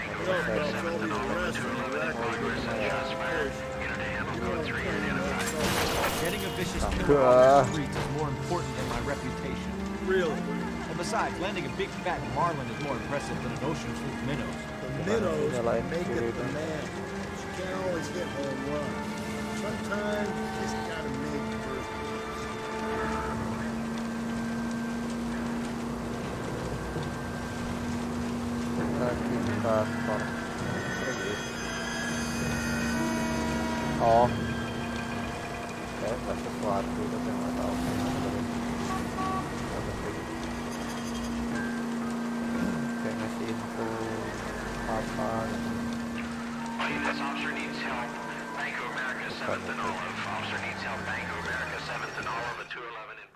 Getting a vicious killer off the streets is more important than my reputation. Really? And besides, landing a big fat marlin is more impressive than an ocean full of minnows. The minnows make it the man. You can't always hit home runs. Sometimes you just gotta make it work. Lagi di kantor. Oh, kayak nggak sesuatu tapi nggak tahu. Kayak ngasih info apa gitu. This officer needs help. Bank of America 7th and Olive. Officer needs help. Bank of America 7th and Olive at 211 in.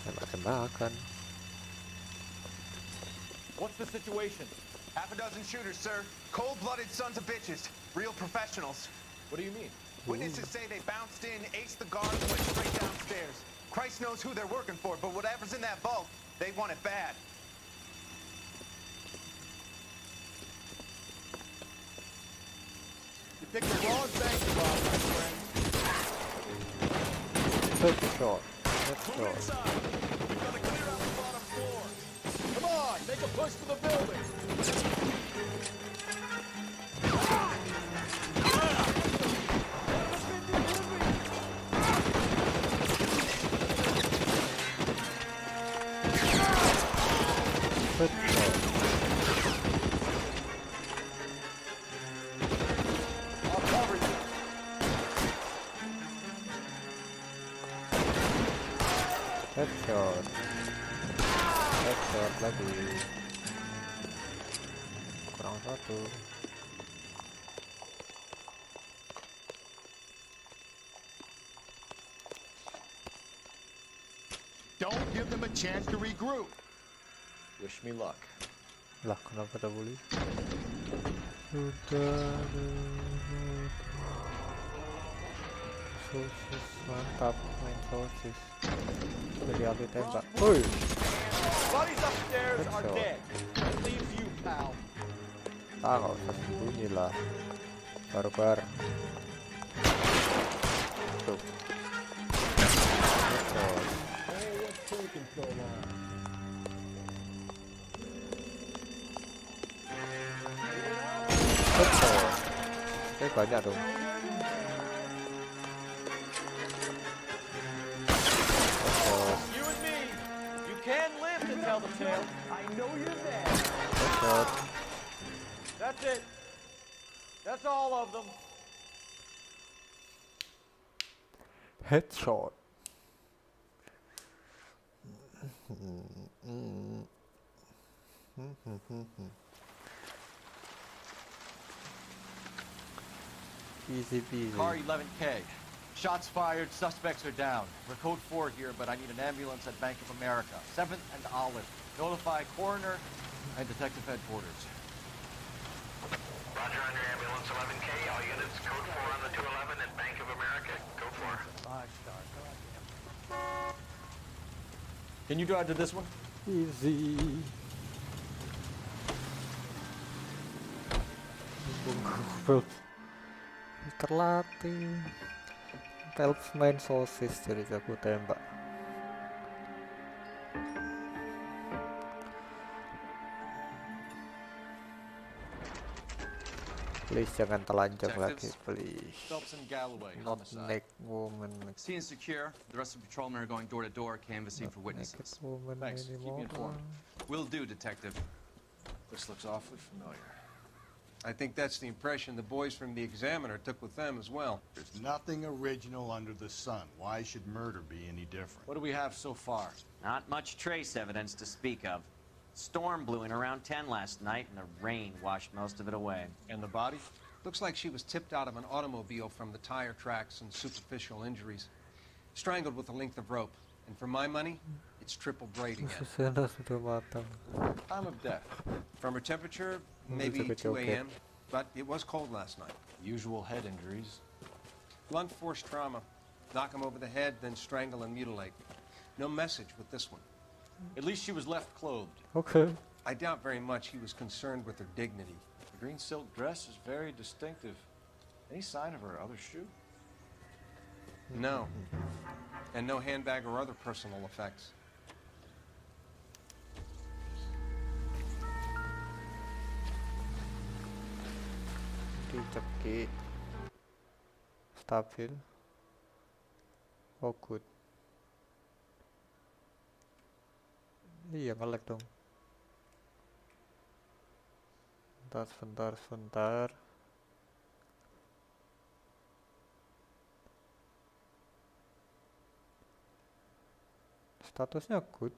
Tembak-tembakan. What's the situation? Half a dozen shooters, sir. Cold-blooded sons of bitches. Real professionals. What do you mean? Witnesses say they bounced in, aced the guards, and went straight downstairs. Christ knows who they're working for, but whatever's in that vault, they want it bad. You picked the wrong bank to rob, my friend. Headshot. Headshot. Come on, make a push for the building. I'll cover you. Headshot. Headshot lagi. Kurang satu. Don't give them a chance to regroup. Wish me luck. Lah, kenapa tak boleh? Sudah sosis mantap, main sosis. Jadi api tembak. Woi. Bodies upstairs are dead. That leaves you, pal. Ah, nggak usah sembunyi lah. Barbar. Tuh. so long. Betul. Banyak dong. You and me. You can live to tell the tale. I know you're there. Headshot. That's it. That's all of them. Headshot. Easy peasy. Car 11K. Shots fired, suspects are down. We're code 4 here, but I need an ambulance at Bank of America. 7th and Olive. Notify coroner and detective headquarters. Roger on your ambulance 11K. All units code 4 on the 211 and Bank of America. Code 4. 5-star. Can you drive to this one? Easy. Terlatih. Phelps main sosis jadi aku tembak. Please jangan telanjang lagi, please. Phelps and Galloway, Not homicide. naked woman. Scene is secure. The rest of the patrolmen are going door to door, canvassing for witnesses. Woman Thanks. Keep me informed. Will do, Detective. This looks awfully familiar. I think that's the impression the boys from the Examiner took with them as well. There's nothing original under the sun. Why should murder be any different? What do we have so far? Not much trace evidence to speak of. Storm blew in around 10 last night, and the rain washed most of it away. And the body? Looks like she was tipped out of an automobile from the tire tracks and superficial injuries. Strangled with a length of rope. And for my money, it's triple braiding it. Sudah matang. Time of death. From her temperature, maybe 2 a.m., but it was cold last night. Usual head injuries. Blunt force trauma. Knock him over the head, then strangle and mutilate. No message with this one. At least she was left clothed. Okay. I doubt very much he was concerned with her dignity. The green silk dress is very distinctive. Any sign of her other shoe? No. And no handbag or other personal effects. Diceki. Stabil. Oh good. Iya nge-lag dong. Sebentar. Statusnya good.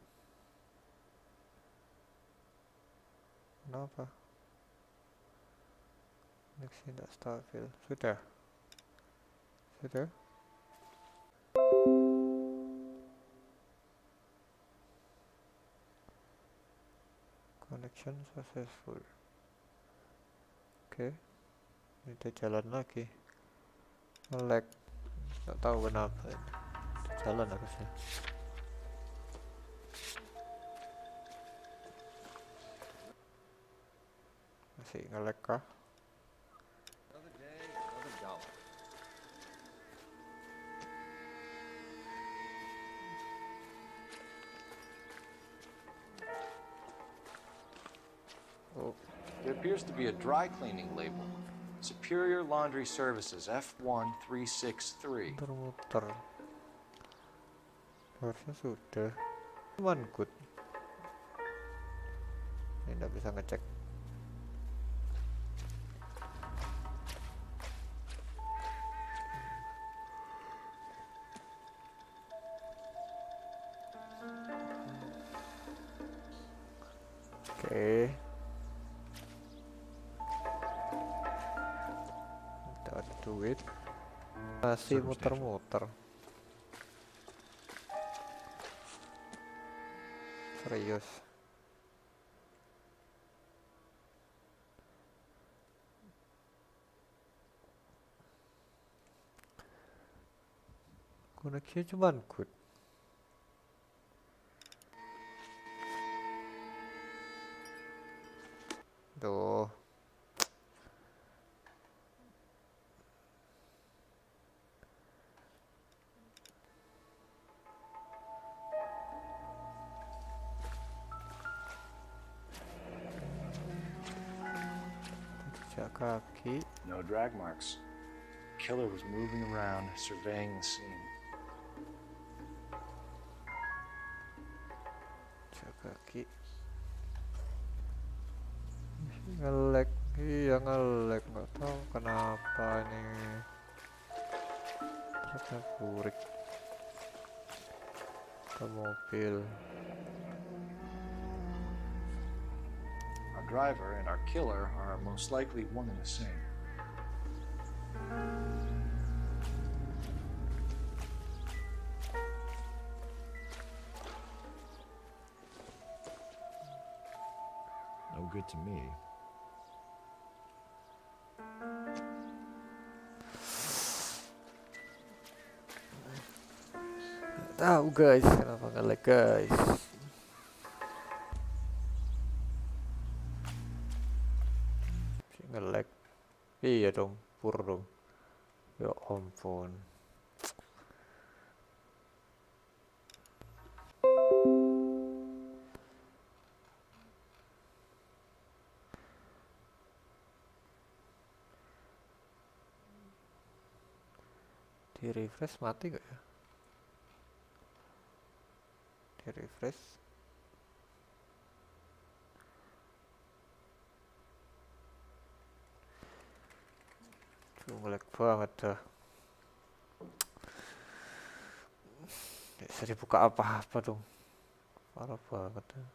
Kenapa? Next tidak stabil. Sudah. Connection successful. Oke. Kita jalan lagi. Nge-lag. Nggak tahu kenapa ini. Jalan harusnya. Masih nge-lag kah? Another day, another dollar. Oh. There appears to be a dry cleaning label. Superior Laundry Services, F1363. Muter-muter. Harusnya sudah. Cuman good. Ini nggak bisa ngecek. Oke. Kita duit. Masih muter-muter. Serius. Koneksinya cuman good. Tuh. kaki. No drag marks. Killer was moving around, surveying the scene. Kaki. Nge-lag, iya nge-lag, nggak tahu kenapa ini. Ada burik ke mobil. Our driver and our killer are most likely one and the same. No good to me. Tahu guys, kenapa nge-lag guys? Nge-lag. Iya dong, pur dong. Ya ampun. Di refresh mati gak ya? Di refresh. Nge-lag banget dah. Gak bisa dibuka apa-apa dong. Parah banget dah.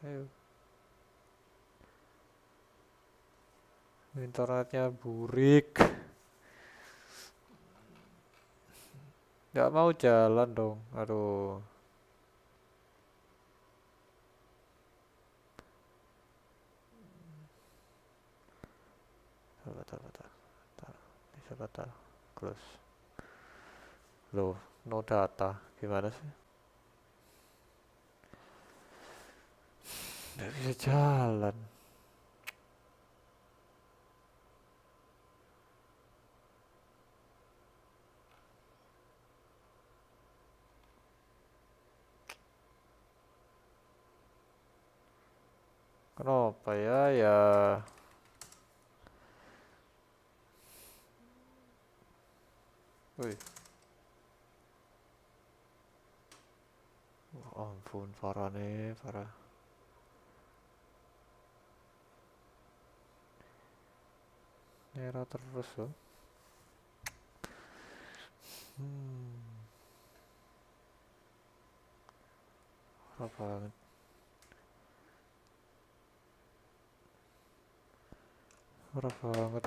Ayo. Internetnya burik. Gak mau jalan dong. Aduh. Bisa batal. Close. Loh, no data. Gimana sih? Gak bisa jalan. Kenapa ya? Wih. Ampun, parah nih, parah. Merah terus loh. Parah banget. Parah banget.